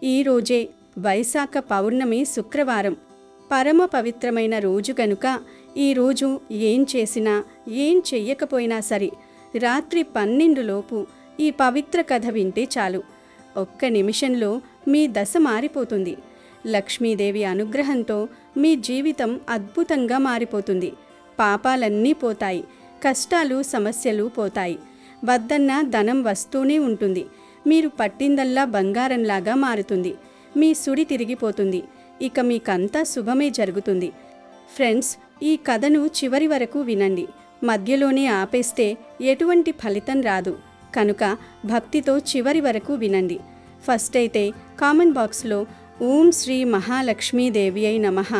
ఈరోజే వైశాఖ పౌర్ణమి శుక్రవారం, పరమ పవిత్రమైన రోజు గనుక ఈరోజు ఏం చేసినా ఏం చెయ్యకపోయినా సరే రాత్రి 12 లోపు ఈ పవిత్ర కథ వింటే చాలు. ఒక్క నిమిషంలో మీ దశ మారిపోతుంది. లక్ష్మీదేవి అనుగ్రహంతో మీ జీవితం అద్భుతంగా మారిపోతుంది. పాపాలన్నీ పోతాయి, కష్టాలు సమస్యలు పోతాయి. వద్దన్న ధనం వస్తూనే ఉంటుంది. మీరు పట్టిందల్లా బంగారంలాగా మారుతుంది. మీ సుడి తిరిగిపోతుంది. ఇక మీకంతా శుభమే జరుగుతుంది. ఫ్రెండ్స్, ఈ కథను చివరి వరకు వినండి. మధ్యలోనే ఆపేస్తే ఎటువంటి ఫలితం రాదు. కనుక భక్తితో చివరి వరకు వినండి. ఫస్ట్ అయితే కామెంట్ బాక్స్లో ఓం శ్రీ మహాలక్ష్మీదేవి అయి నమః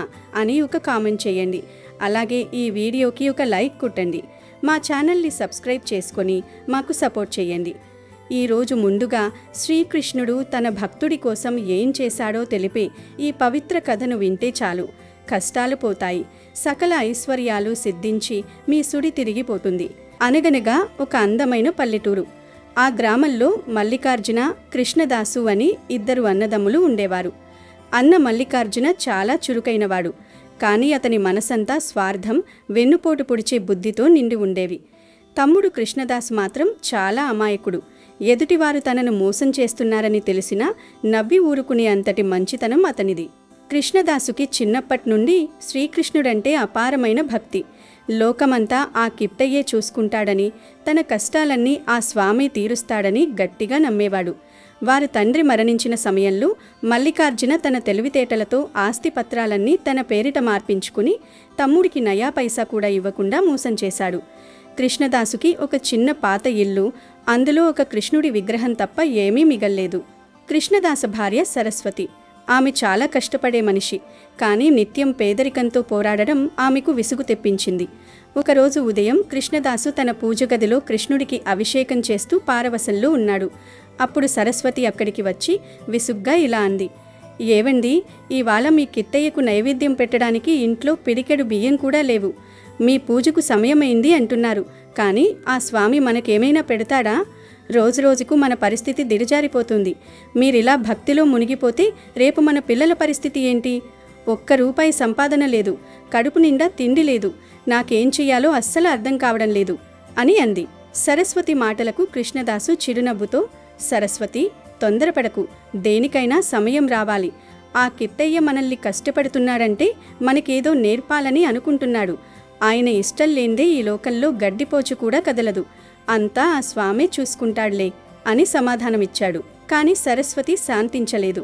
అని ఒక కామెంట్ చేయండి. అలాగే ఈ వీడియోకి ఒక లైక్ కొట్టండి. మా ఛానల్ని సబ్స్క్రైబ్ చేసుకొని మాకు సపోర్ట్ చేయండి. ఈరోజు ముందుగా శ్రీకృష్ణుడు తన భక్తుడి కోసం ఏం చేశాడో తెలిపే ఈ పవిత్ర కథను వింటే చాలు. కష్టాలు పోతాయి, సకల ఐశ్వర్యాలు సిద్ధించి మీ సుడి తిరిగిపోతుంది. అనగనగా ఒక అందమైన పల్లెటూరు. ఆ గ్రామంలో మల్లికార్జున, కృష్ణదాసు అని 2 అన్నదమ్ములు ఉండేవారు. అన్న మల్లికార్జున చాలా చురుకైనవాడు. కానీ అతని మనసంతా స్వార్థం, వెన్నుపోటు పొడిచే బుద్ధితో నిండి ఉండేవి. తమ్ముడు కృష్ణదాసు మాత్రం చాలా అమాయకుడు. ఎదుటివారు తనను మోసం చేస్తున్నారని తెలిసినా నవ్వి ఊరుకునే అంతటి మంచితనం అతనిది. కృష్ణదాసుకి చిన్నప్పటి నుండి శ్రీకృష్ణుడంటే అపారమైన భక్తి. లోకమంతా ఆ కిట్టయ్యే చూసుకుంటాడని, తన కష్టాలన్నీ ఆ స్వామి తీరుస్తాడని గట్టిగా నమ్మేవాడు. వారి తండ్రి మరణించిన సమయంలో మల్లికార్జున తన తెలివితేటలతో ఆస్తిపత్రాలన్నీ తన పేరిట మార్పించుకుని తమ్ముడికి నయా పైసా కూడా ఇవ్వకుండా మోసం చేశాడు. కృష్ణదాసుకి ఒక చిన్న పాత ఇల్లు, అందులో ఒక కృష్ణుడి విగ్రహం తప్ప ఏమీ మిగల్లేదు. కృష్ణదాస భార్య సరస్వతి. ఆమె చాలా కష్టపడే మనిషి. కానీ నిత్యం పేదరికంతో పోరాడడం ఆమెకు విసుగు తెప్పించింది. ఒకరోజు ఉదయం కృష్ణదాసు తన పూజ గదిలో కృష్ణుడికి అభిషేకం చేస్తూ పారవశంలో ఉన్నాడు. అప్పుడు సరస్వతి అక్కడికి వచ్చి విసుగ్గా ఇలా అంది, ఏవండి, ఇవాళ మీ కిట్టయ్యకు నైవేద్యం పెట్టడానికి ఇంట్లో పిడికెడు బియ్యం కూడా లేవు. మీ పూజకు సమయమైంది అంటున్నారు, కానీ ఆ స్వామి మనకేమైనా పెడతాడా? రోజురోజుకు మన పరిస్థితి దిగజారిపోతుంది. మీరిలా భక్తిలో మునిగిపోతే రేపు మన పిల్లల పరిస్థితి ఏంటి? ₹1 సంపాదన లేదు, కడుపు నిండా తిండి లేదు. నాకేం చెయ్యాలో అస్సలు అర్థం కావడం లేదు అని అంది. సరస్వతి మాటలకు కృష్ణదాసు చిరునవ్వుతో, సరస్వతి, తొందరపడకు, దేనికైనా సమయం రావాలి. ఆ కిట్టయ్య మనల్ని కష్టపడుతున్నాడంటే మనకేదో నేర్పాలని అనుకుంటున్నాడు. ఆయన ఇష్టం లేందే ఈ లోకంలో గడ్డిపోచు కూడా కదలదు. అంతా ఆ స్వామే చూసుకుంటాడులే అని సమాధానమిచ్చాడు. కానీ సరస్వతి శాంతించలేదు.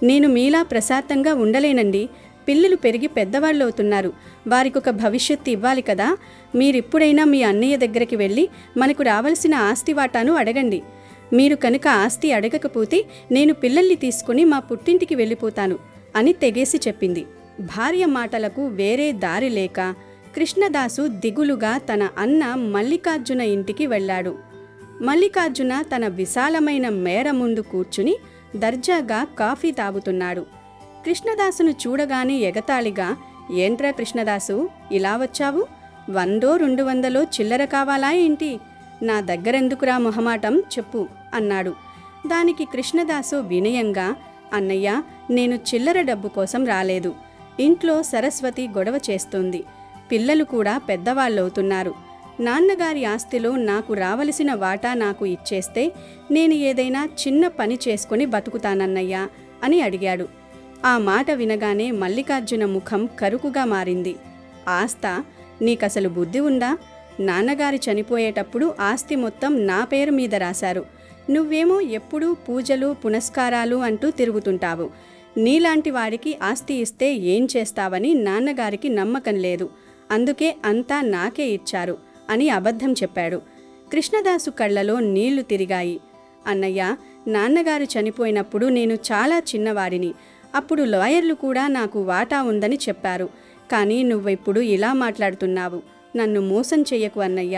నేను మీలా ప్రశాంతంగా ఉండలేనండి. పిల్లలు పెరిగి పెద్దవాళ్ళవుతున్నారు. వారికొక భవిష్యత్తు ఇవ్వాలి కదా. మీరిప్పుడైనా మీ అన్నయ్య దగ్గరికి వెళ్ళి మనకు రావాల్సిన ఆస్తి వాటాను అడగండి. మీరు కనుక ఆస్తి అడగకపోతే నేను పిల్లల్ని తీసుకుని మా పుట్టింటికి వెళ్ళిపోతాను అని తెగేసి చెప్పింది. భార్య మాటలకు వేరే దారి లేక కృష్ణదాసు దిగులుగా తన అన్న మల్లికార్జున ఇంటికి వెళ్ళాడు. మల్లికార్జున తన విశాలమైన మేడ ముందు కూర్చుని దర్జాగా కాఫీ తాగుతున్నాడు. కృష్ణదాసును చూడగానే ఎగతాళిగా, ఏంట్రా కృష్ణదాసు, ఇలా వచ్చావు? 100-200 చిల్లర కావాలా ఏంటి? నా దగ్గరెందుకురా మొహమాటం, చెప్పు అన్నాడు. దానికి కృష్ణదాసు వినయంగా, అన్నయ్య, నేను చిల్లర డబ్బు కోసం రాలేదు. ఇంట్లో సరస్వతి గొడవ చేస్తోంది. పిల్లలు కూడా పెద్దవాళ్ళవుతున్నారు. నాన్నగారి ఆస్తిలో నాకు రావలసిన వాటా నాకు ఇచ్చేస్తే నేను ఏదైనా చిన్న పని చేసుకుని బతుకుతానన్నయ్యా అని అడిగాడు. ఆ మాట వినగానే మల్లికార్జున ముఖం కరుకుగా మారింది. ఆస్తా? నీకసలు బుద్ధి ఉందా? నాన్నగారు చనిపోయేటప్పుడు ఆస్తి మొత్తం నా పేరు మీద రాశారు. నువ్వేమో ఎప్పుడూ పూజలు పునస్కారాలు అంటూ తిరుగుతుంటావు. నీలాంటి వాడికి ఆస్తి ఇస్తే ఏం చేస్తావని నాన్నగారికి నమ్మకం లేదు. అందుకే అంతా నాకే ఇచ్చారు అని అబద్ధం చెప్పాడు. కృష్ణదాసు కళ్ళలో నీళ్లు తిరిగాయి. అన్నయ్య, నాన్నగారు చనిపోయినప్పుడు నేను చాలా చిన్నవాడిని. అప్పుడు లాయర్లు కూడా నాకు వాటా ఉందని చెప్పారు. కానీ నువ్వెప్పుడు ఇలా మాట్లాడుతున్నావు. నన్ను మోసం చెయ్యకు అన్నయ్య,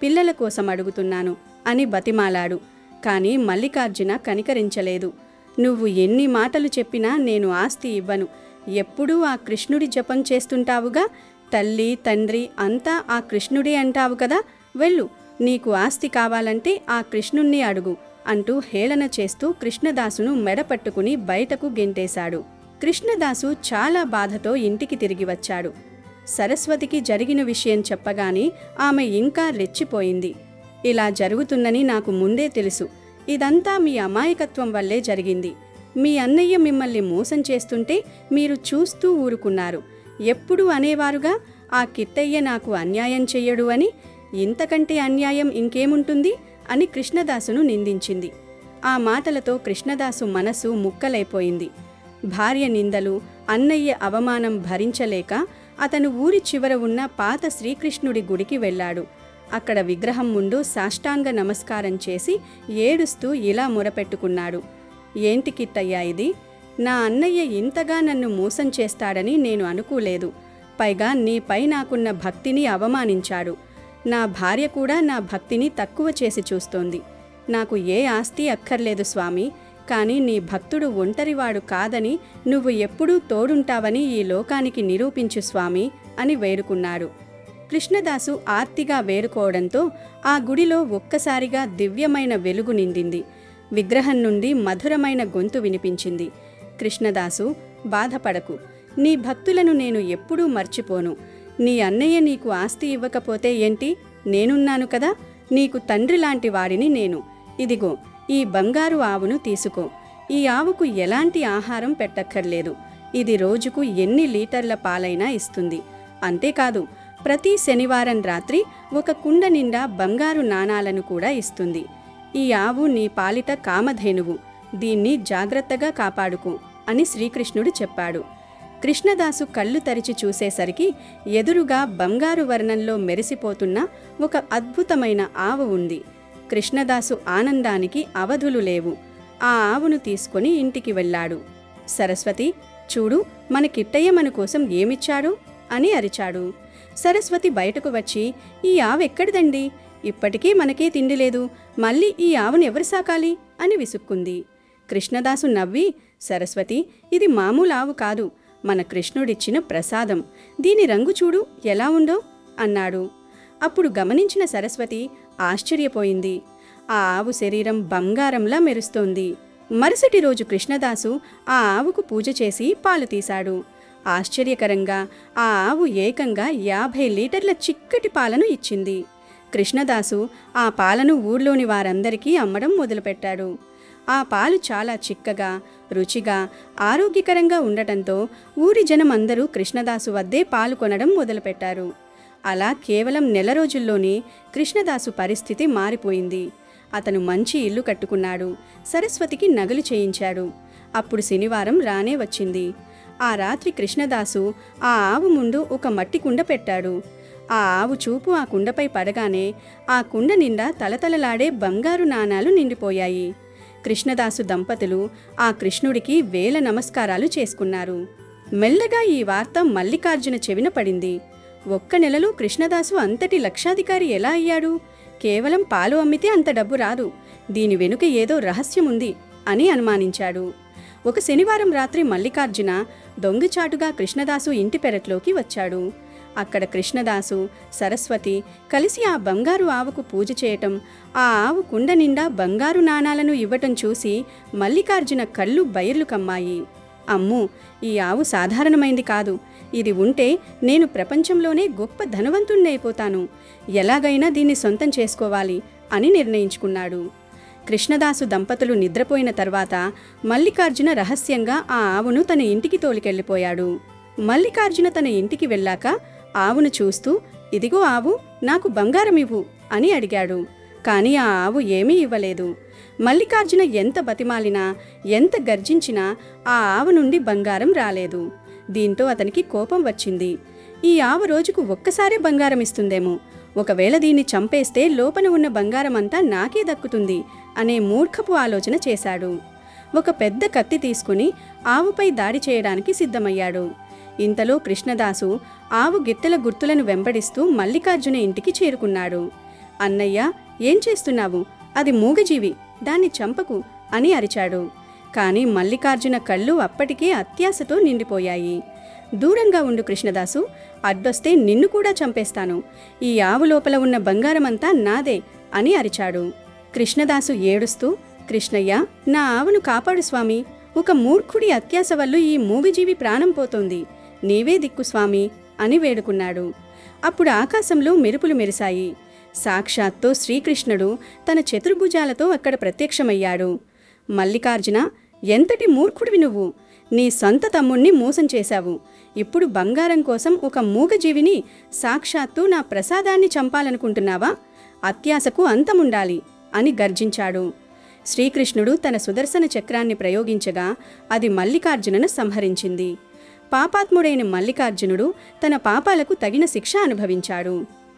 పిల్లల కోసం అడుగుతున్నాను అని బతిమాలాడు. కానీ మల్లికార్జున కనికరించలేదు. నువ్వు ఎన్ని మాటలు చెప్పినా నేను ఆస్తి ఇవ్వను. ఎప్పుడూ ఆ కృష్ణుడి జపం చేస్తుంటావుగా. తల్లి తండ్రి అంతా ఆ కృష్ణుడే అంటావు కదా. వెళ్ళు, నీకు ఆస్తి కావాలంటే ఆ కృష్ణుణ్ణి అడుగు అంటూ హేళన చేస్తూ కృష్ణదాసును మెడపట్టుకుని బయటకు గెంటేశాడు. కృష్ణదాసు చాలా బాధతో ఇంటికి తిరిగి వచ్చాడు. సరస్వతికి జరిగిన విషయం చెప్పగానే ఆమె ఇంకా రెచ్చిపోయింది. ఇలా జరుగుతుందని నాకు ముందే తెలుసు. ఇదంతా మీ అమాయకత్వం వల్లే జరిగింది. మీ అన్నయ్య మిమ్మల్ని మోసం చేస్తుంటే మీరు చూస్తూ ఊరుకున్నారు. ఎప్పుడూ అనేవారుగా, ఆ కిట్టయ్య నాకు అన్యాయం చెయ్యడు అని. ఇంతకంటే అన్యాయం ఇంకేముంటుంది అని కృష్ణదాసును నిందించింది. ఆ మాటలతో కృష్ణదాసు మనసు ముక్కలైపోయింది. భార్య నిందలు, అన్నయ్య అవమానం భరించలేక అతను ఊరి చివర ఉన్న పాత శ్రీకృష్ణుడి గుడికి వెళ్ళాడు. అక్కడ విగ్రహం ముందు సాష్టాంగ నమస్కారం చేసి ఏడుస్తూ ఇలా మొరపెట్టుకున్నాడు. ఏంటి కిట్టయ్యా ఇది? నా అన్నయ్య ఇంతగా నన్ను మోసం చేస్తాడని నేను అనుకోలేదు. పైగా నీపై నాకున్న భక్తిని అవమానించాడు. నా భార్య కూడా నా భక్తిని తక్కువ చేసి చూస్తోంది. నాకు ఏ ఆస్తి అక్కర్లేదు స్వామి, కానీ నీ భక్తుడు ఒంటరివాడు కాదని, నువ్వు ఎప్పుడూ తోడుంటావని ఈ లోకానికి నిరూపించు స్వామి అని వేడుకున్నాడు. కృష్ణదాసు ఆర్తిగా వేడుకోవడంతో ఆ గుడిలో ఒక్కసారిగా దివ్యమైన వెలుగు నిండింది. విగ్రహం నుండి మధురమైన గొంతు వినిపించింది. కృష్ణదాసు, బాధపడకు. నీ భక్తులను నేను ఎప్పుడూ మర్చిపోను. నీ అన్నయ్య నీకు ఆస్తి ఇవ్వకపోతే ఏంటి? నేనున్నాను కదా. నీకు తండ్రి లాంటి వాడిని నేను. ఇదిగో ఈ బంగారు ఆవును తీసుకో. ఈ ఆవుకు ఎలాంటి ఆహారం పెట్టక్కర్లేదు. ఇది రోజుకు ఎన్ని లీటర్ల పాలైనా ఇస్తుంది. అంతేకాదు, ప్రతి శనివారం రాత్రి ఒక కుండ నిండా బంగారు నాణాలను కూడా ఇస్తుంది. ఈ ఆవు నీ పాలిట కామధేనువు. దీన్ని జాగ్రత్తగా కాపాడుకో అని శ్రీకృష్ణుడు చెప్పాడు. కృష్ణదాసు కళ్ళు తెరిచి చూసేసరికి ఎదురుగా బంగారు వర్ణంలో మెరిసిపోతున్న ఒక అద్భుతమైన ఆవు ఉంది. కృష్ణదాసు ఆనందానికి అవధులు లేవు. ఆ ఆవును తీసుకొని ఇంటికి వెళ్ళాడు. సరస్వతి, చూడు, మన కిట్టయ్య మన కోసం ఏమిచ్చాడు అని అరిచాడు. సరస్వతి బయటకు వచ్చి, ఈ ఆవు ఎక్కడిదండి? ఇప్పటికీ మనకే తిండి లేదు. మళ్ళీ ఈ ఆవును ఎవరు సాకాలి అని విసుక్కుంది. కృష్ణదాసు నవ్వి, సరస్వతి, ఇది మామూలు ఆవు కాదు, మన కృష్ణుడిచ్చిన ప్రసాదం. దీని రంగు చూడు ఎలా ఉందో అన్నాడు. అప్పుడు గమనించిన సరస్వతి ఆశ్చర్యపోయింది. ఆ ఆవు శరీరం బంగారంలా మెరుస్తోంది. మరుసటి రోజు కృష్ణదాసు ఆ ఆవుకు పూజ చేసి పాలు తీశాడు. ఆశ్చర్యకరంగా ఆ ఆవు ఏకంగా 50 లీటర్ల చిక్కటి పాలను ఇచ్చింది. కృష్ణదాసు ఆ పాలను ఊర్లోని వారందరికీ అమ్మడం మొదలుపెట్టాడు. ఆ పాలు చాలా చిక్కగా, రుచిగా, ఆరోగ్యకరంగా ఉండటంతో ఊరి జనం అందరూ కృష్ణదాసు వద్దే పాలు కొనడం మొదలుపెట్టారు. అలా కేవలం నెల రోజుల్లోనే కృష్ణదాసు పరిస్థితి మారిపోయింది. అతను మంచి ఇల్లు కట్టుకున్నాడు. సరస్వతికి నగలు చేయించాడు. అప్పుడు శనివారం రానే వచ్చింది. ఆ రాత్రి కృష్ణదాసు ఆ ఆవు ముందు ఒక మట్టి కుండ పెట్టాడు. ఆ ఆవు చూపు ఆ కుండపై పడగానే ఆ కుండ నిండా తలతలలాడే బంగారు నాణాలు నిండిపోయాయి. కృష్ణదాసు దంపతులు ఆ కృష్ణుడికి వేల నమస్కారాలు చేసుకున్నారు. మెల్లగా ఈ వార్త మల్లికార్జున చెవిన పడింది. ఒక్క నెలలో కృష్ణదాసు అంతటి లక్షాధికారి ఎలా అయ్యాడు? కేవలం పాలు అమ్మితే అంత డబ్బు రాదు. దీని వెనుక ఏదో రహస్యముంది అని అనుమానించాడు. ఒక శనివారం రాత్రి మల్లికార్జున దొంగచాటుగా కృష్ణదాసు ఇంటి పెరట్లోకి వచ్చాడు. అక్కడ కృష్ణదాసు, సరస్వతి కలిసి ఆ బంగారు ఆవుకు పూజ చేయటం, ఆ ఆవు కుండ నిండా బంగారు నాణాలను ఇవ్వటం చూసి మల్లికార్జున కళ్ళు బైర్లు కమ్మాయి. అమ్మో, ఈ ఆవు సాధారణమైంది కాదు. ఇది ఉంటే నేను ప్రపంచంలోనే గొప్ప ధనవంతుణ్ణైపోతాను. ఎలాగైనా దీన్ని సొంతం చేసుకోవాలి అని నిర్ణయించుకున్నాడు. కృష్ణదాసు దంపతులు నిద్రపోయిన తర్వాత మల్లికార్జున రహస్యంగా ఆ ఆవును తన ఇంటికి తోలికెళ్ళిపోయాడు. మల్లికార్జున తన ఇంటికి వెళ్ళాక ఆవును చూస్తూ, ఇదిగో ఆవు, నాకు బంగారం ఇవ్వు అని అడిగాడు. కానీ ఆ ఆవు ఏమీ ఇవ్వలేదు. మల్లికార్జున ఎంత బతిమాలినా, ఎంత గర్జించినా ఆ ఆవు నుండి బంగారం రాలేదు. దీంతో అతనికి కోపం వచ్చింది. ఈ ఆవు రోజుకు ఒక్కసారే బంగారం ఇస్తుందేమో, ఒకవేళ దీన్ని చంపేస్తే లోపల ఉన్న బంగారం అంతా నాకే దక్కుతుంది అనే మూర్ఖపు ఆలోచన చేశాడు. ఒక పెద్ద కత్తి తీసుకుని ఆవుపై దాడి చేయడానికి సిద్ధమయ్యాడు. ఇంతలో కృష్ణదాసు ఆవు గిత్తెల గుర్తులను వెంబడిస్తూ మల్లికార్జున ఇంటికి చేరుకున్నాడు. అన్నయ్య, ఏం చేస్తున్నావు? అది మూగజీవి, దాన్ని చంపకు అని అరిచాడు. కానీ మల్లికార్జున కళ్ళు అప్పటికే అత్యాశతో నిండిపోయాయి. దూరంగా ఉండు కృష్ణదాసు, అడ్డొస్తే నిన్ను కూడా చంపేస్తాను. ఈ ఆవు లోపల ఉన్న బంగారమంతా నాదే అని అరిచాడు. కృష్ణదాసు ఏడుస్తూ, కృష్ణయ్య, నా ఆవును కాపాడు స్వామి, ఒక మూర్ఖుడి అత్యాశ వల్ల ఈ మూగజీవి ప్రాణం పోతోంది, నీవే దిక్కు స్వామి అని వేడుకున్నాడు. అప్పుడు ఆకాశంలో మెరుపులు మెరిశాయి. సాక్షాత్తు శ్రీకృష్ణుడు తన చతుర్భుజాలతో అక్కడ ప్రత్యక్షమయ్యాడు. మల్లికార్జున, ఎంతటి మూర్ఖుడివి నువ్వు! నీ సొంత తమ్ముణ్ణి మోసం చేశావు. ఇప్పుడు బంగారం కోసం ఒక మూగజీవిని, సాక్షాత్తు నా ప్రసాదాన్ని చంపాలనుకుంటున్నావా? అత్యాశకు అంతముండాలి అని గర్జించాడు. శ్రీకృష్ణుడు తన సుదర్శన చక్రాన్ని ప్రయోగించగా అది మల్లికార్జునను సంహరించింది. పాపాత్ముడైన మల్లికార్జునుడు తన పాపాలకు తగిన శిక్ష అనుభవించాడు.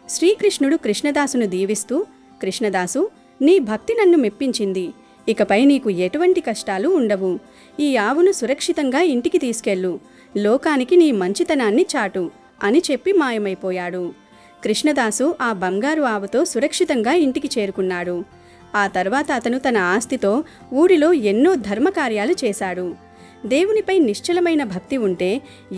శ్రీకృష్ణుడు కృష్ణదాసును దీవిస్తూ, కృష్ణదాసు, నీ భక్తి నన్ను మెప్పించింది. ఇకపై నీకు ఎటువంటి కష్టాలు ఉండవు. ఈ ఆవును సురక్షితంగా ఇంటికి తీసుకెళ్ళు, లోకానికి నీ మంచితనాన్ని చాటు అని చెప్పి మాయమైపోయాడు. కృష్ణదాసు ఆ బంగారు ఆవుతో సురక్షితంగా ఇంటికి చేరుకున్నాడు. ఆ తర్వాత అతను తన ఆస్తితో ఊరిలో ఎన్నో ధర్మకార్యాలు చేశాడు. దేవునిపై నిశ్చలమైన భక్తి ఉంటే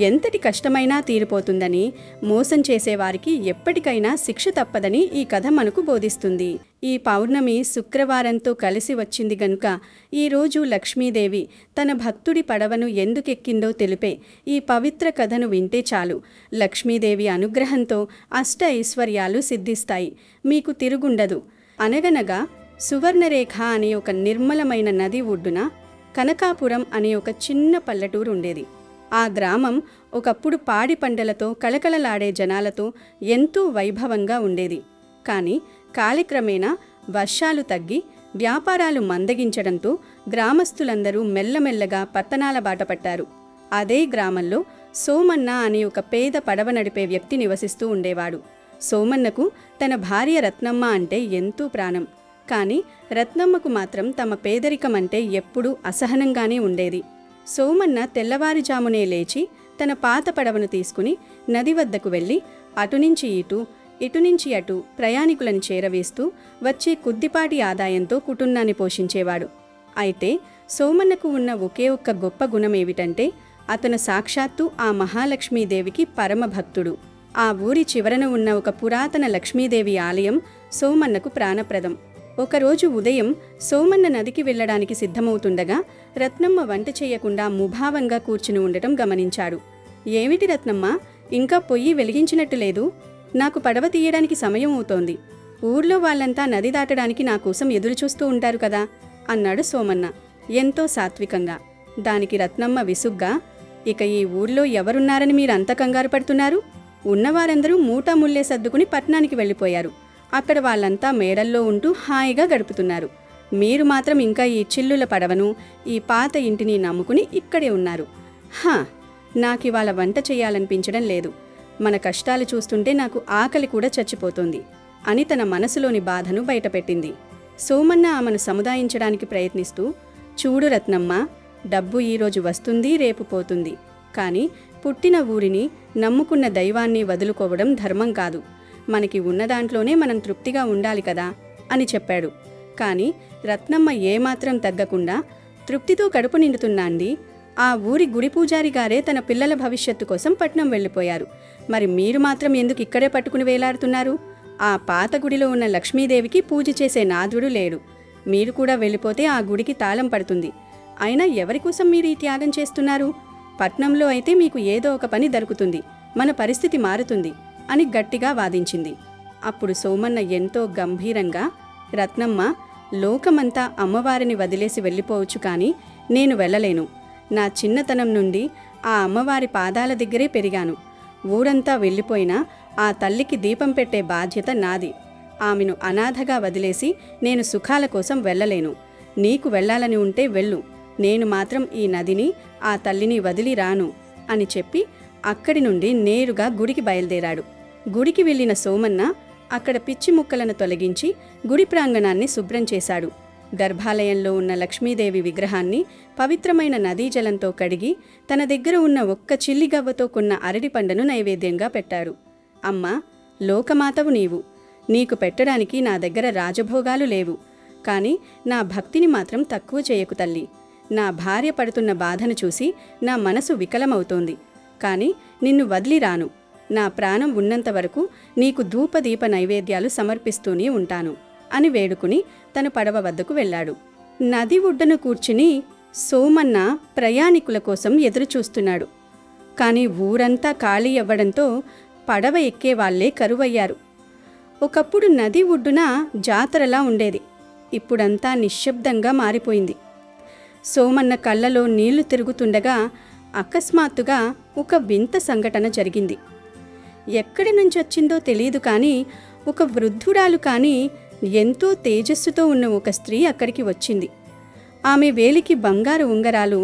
ఎంతటి కష్టమైనా తీరిపోతుందని, మోసం చేసేవారికి ఎప్పటికైనా శిక్ష తప్పదని ఈ కథ మనకు బోధిస్తుంది. ఈ పౌర్ణమి శుక్రవారంతో కలిసి వచ్చింది గనుక ఈరోజు లక్ష్మీదేవి తన భక్తుడి పడవను ఎందుకెక్కిందో తెలిపే ఈ పవిత్ర కథను వింటే చాలు. లక్ష్మీదేవి అనుగ్రహంతో అష్ట ఐశ్వర్యాలు సిద్ధిస్తాయి, మీకు తిరుగుండదు. అనగనగా సువర్ణరేఖ అనే ఒక నిర్మలమైన నది ఒడ్డున కనకాపురం అనే ఒక చిన్న పల్లెటూరు ఉండేది. ఆ గ్రామం ఒకప్పుడు పాడి పంటలతో కళకళలాడే జనాలతో ఎంతో వైభవంగా ఉండేది. కానీ కాలక్రమేణా వర్షాలు తగ్గి వ్యాపారాలు మందగించడంతో గ్రామస్తులందరూ మెల్లమెల్లగా పట్టణాల బాట పట్టారు. అదే గ్రామంలో సోమన్న అనే ఒక పేద పడవ నడిపే వ్యక్తి నివసిస్తూ ఉండేవాడు. సోమన్నకు తన భార్య రత్నమ్మ అంటే ఎంతో ప్రాణం. కానీ రత్నమ్మకు మాత్రం తమ పేదరికం అంటే ఎప్పుడూ అసహనంగానే ఉండేది. సోమన్న తెల్లవారుజామునే లేచి తన పాత పడవను తీసుకుని నది వద్దకు వెళ్ళి అటునుంచి ఇటునుంచి అటు ప్రయాణికులను చేరవేస్తూ వచ్చే కొద్దిపాటి ఆదాయంతో కుటుంబాన్ని పోషించేవాడు. అయితే సోమన్నకు ఉన్న ఒకే ఒక్క గొప్ప గుణమేమిటంటే అతను సాక్షాత్తు ఆ మహాలక్ష్మీదేవికి పరమభక్తుడు. ఆ ఊరి చివరన ఉన్న ఒక పురాతన లక్ష్మీదేవి ఆలయం సోమన్నకు ప్రాణప్రదం. ఒకరోజు ఉదయం సోమన్న నదికి వెళ్లడానికి సిద్ధమవుతుండగా రత్నమ్మ వంట చేయకుండా ముభావంగా కూర్చుని ఉండటం గమనించాడు. ఏమిటి రత్నమ్మ, ఇంకా పొయ్యి వెలిగించినట్టు లేదు? నాకు పడవ తీయడానికి సమయం అవుతోంది. ఊర్లో వాళ్ళంతా నది దాటడానికి నా కోసం ఎదురుచూస్తూ ఉంటారు కదా అన్నాడు సోమన్న ఎంతో సాత్వికంగా. దానికి రత్నమ్మ విసుగ్గా, ఇక ఈ ఊర్లో ఎవరున్నారని మీరంత కంగారు పడుతున్నారు? ఉన్నవారందరూ మూటా ముల్లే సర్దుకుని పట్నానికి వెళ్ళిపోయారు. అక్కడ వాళ్ళంతా మేడల్లో ఉంటూ హాయిగా గడుపుతున్నారు. మీరు మాత్రం ఇంకా ఈ చిల్లుల పడవను, ఈ పాత ఇంటిని నమ్ముకుని ఇక్కడే ఉన్నారు. నాకివాళ వంట చేయాలనిపించడం లేదు. మన కష్టాలు చూస్తుంటే నాకు ఆకలి కూడా చచ్చిపోతోంది అని తన మనసులోని బాధను బయటపెట్టింది. సోమన్న ఆమెను సముదాయించడానికి ప్రయత్నిస్తూ, చూడు రత్నమ్మ, డబ్బు ఈరోజు వస్తుంది, రేపు పోతుంది. కానీ పుట్టిన ఊరిని, నమ్ముకున్న దైవాన్ని వదులుకోవడం ధర్మం కాదు. మనకి ఉన్నదాంట్లోనే మనం తృప్తిగా ఉండాలి కదా అని చెప్పాడు. కానీ రత్నమ్మ ఏమాత్రం తగ్గకుండా, తృప్తితో కడుపు నిండుతున్నాండి. ఆ ఊరి గుడి పూజారి గారే తన పిల్లల భవిష్యత్తు కోసం పట్నం వెళ్ళిపోయారు. మరి మీరు మాత్రం ఎందుకు ఇక్కడే పట్టుకుని వేలాడుతున్నారు? ఆ పాత గుడిలో ఉన్న లక్ష్మీదేవికి పూజ చేసే నాథుడు లేడు. మీరు కూడా వెళ్ళిపోతే ఆ గుడికి తాళం పడుతుంది. అయినా ఎవరికోసం మీరు ఈ త్యాగం చేస్తున్నారు? పట్నంలో అయితే మీకు ఏదో ఒక పని దొరుకుతుంది, మన పరిస్థితి మారుతుంది అని గట్టిగా వాదించింది. అప్పుడు సోమన్న ఎంతో గంభీరంగా, రత్నమ్మ, లోకమంతా అమ్మవారిని వదిలేసి వెళ్ళిపోవచ్చు, కానీ నేను వెళ్ళలేను. నా చిన్నతనం నుండి ఆ అమ్మవారి పాదాల దగ్గరే పెరిగాను. ఊరంతా వెళ్ళిపోయినా ఆ తల్లికి దీపం పెట్టే బాధ్యత నాది. ఆమెను అనాథగా వదిలేసి నేను సుఖాల కోసం వెళ్ళలేను. నీకు వెళ్ళాలని ఉంటే వెళ్ళు, నేను మాత్రం ఈ నదిని, ఆ తల్లిని వదిలి రాను అని చెప్పి అక్కడి నుండి నేరుగా గుడికి బయలుదేరాడు. గుడికి వెళ్లిన సోమన్న అక్కడ పిచ్చి ముక్కలను తొలగించి గుడి ప్రాంగణాన్ని శుభ్రం చేశాడు. గర్భాలయంలో ఉన్న లక్ష్మీదేవి విగ్రహాన్ని పవిత్రమైన నదీ జలంతో కడిగి తన దగ్గర ఉన్న ఒక్క చిల్లిగవ్వతో కొన్న అరటి పండును నైవేద్యంగా పెట్టాడు. అమ్మా, లోకమాతవు నీవు. నీకు పెట్టడానికి నా దగ్గర రాజభోగాలు లేవు. కానీ నా భక్తిని మాత్రం తక్కువ చేయకు తల్లి. నా భార్య పడుతున్న బాధను చూసి నా మనసు వికలమవుతోంది. కానీ నిన్ను వదిలి రాను. నా ప్రాణం ఉన్నంత వరకు నీకు ధూపదీప నైవేద్యాలు సమర్పిస్తూనే ఉంటాను అని వేడుకుని తన పడవ వద్దకు వెళ్ళాడు. నది ఒడ్డున కూర్చుని సోమన్న ప్రయాణికుల కోసం ఎదురుచూస్తున్నాడు. కానీ ఊరంతా ఖాళీ అవ్వడంతో పడవ ఎక్కేవాళ్లే కరువయ్యారు. ఒకప్పుడు నది ఒడ్డున జాతరలా ఉండేది. ఇప్పుడంతా నిశ్శబ్దంగా మారిపోయింది. సోమన్న కళ్ళలో నీళ్లు తిరుగుతుండగా అకస్మాత్తుగా ఒక వింత సంఘటన జరిగింది. ఎక్కడి నుంచొచ్చిందో తెలియదు కానీ ఒక వృద్ధురాలు కానీ ఎంతో తేజస్సుతో ఉన్న ఒక స్త్రీ అక్కడికి వచ్చింది. ఆమె వేలికి బంగారు ఉంగరాలు,